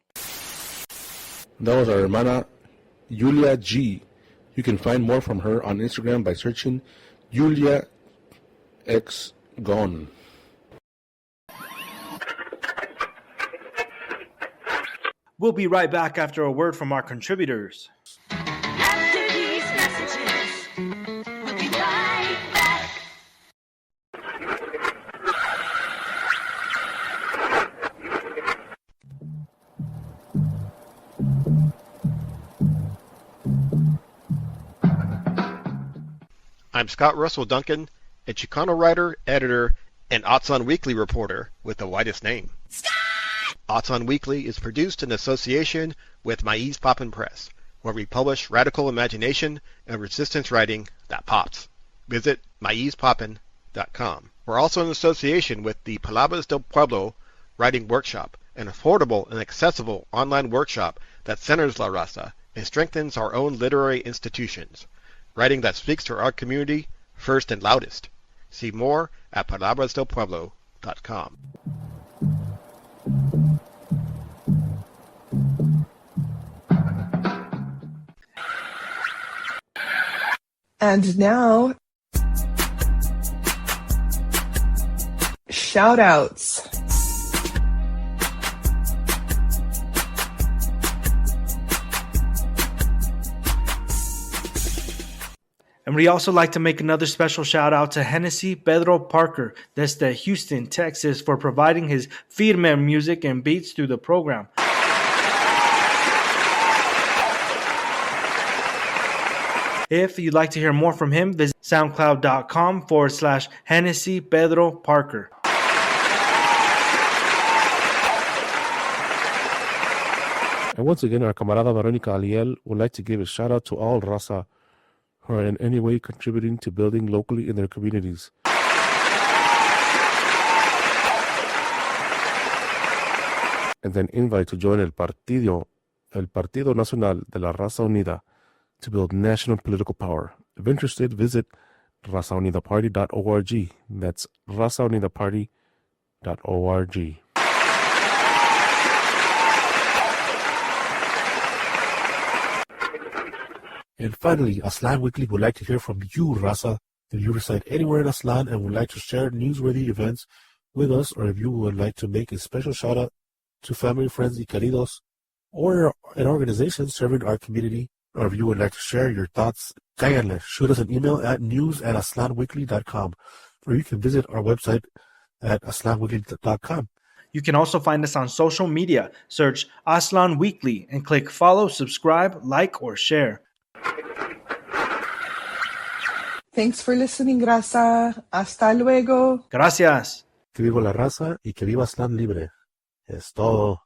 That was our hermana Julia G. You can find more from her on Instagram by searching Julia X Gone. We'll be right back after a word from our contributors. After these messages, we'll be right back. I'm Scott Russell Duncan, a Chicano writer, editor, and Otson Weekly reporter with the widest name. Otson Weekly is produced in association with Maiz Poppin' Press, where we publish radical imagination and resistance writing that pops. Visit maizpoppin.com. We're also in association with the Palabras del Pueblo Writing Workshop, an affordable and accessible online workshop that centers La Raza and strengthens our own literary institutions. Writing that speaks to our community first and loudest. See more at palabrasdelpueblo.com. And now, shout outs. And we also like to make another special shout out to Hennessy Pedro Parker, desde Houston, Texas, for providing his firme music and beats through the program. If you'd like to hear more from him, visit soundcloud.com/Hennessy Pedro Parker. And once again, our camarada Veronica Aliel would like to give a shout out to all Raza who are in any way contributing to building locally in their communities. And then invite to join El Partido Nacional de la Raza Unida to build national political power. If interested, visit razaunidaparty.org. That's razaunidaparty.org. And finally, Aztlán Weekly would like to hear from you, Raza. If you reside anywhere in Aztlán and would like to share newsworthy events with us, or if you would like to make a special shout out to family, friends, y queridos, or an organization serving our community, or if you would like to share your thoughts, cáiganle. Shoot us an email at news@aztlanweekly.com, or you can visit our website at aztlanweekly.com. You can also find us on social media. Search Aztlán Weekly and click follow, subscribe, like, or share. Thanks for listening, Raza. Hasta luego. Gracias. Que viva la raza y que viva Aztlán libre. Es todo.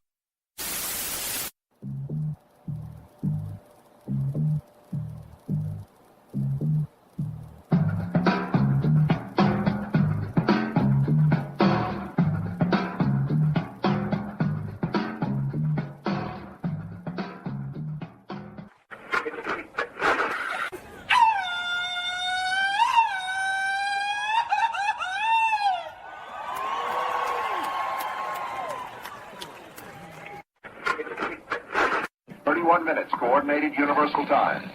Minutes, Coordinated Universal Time.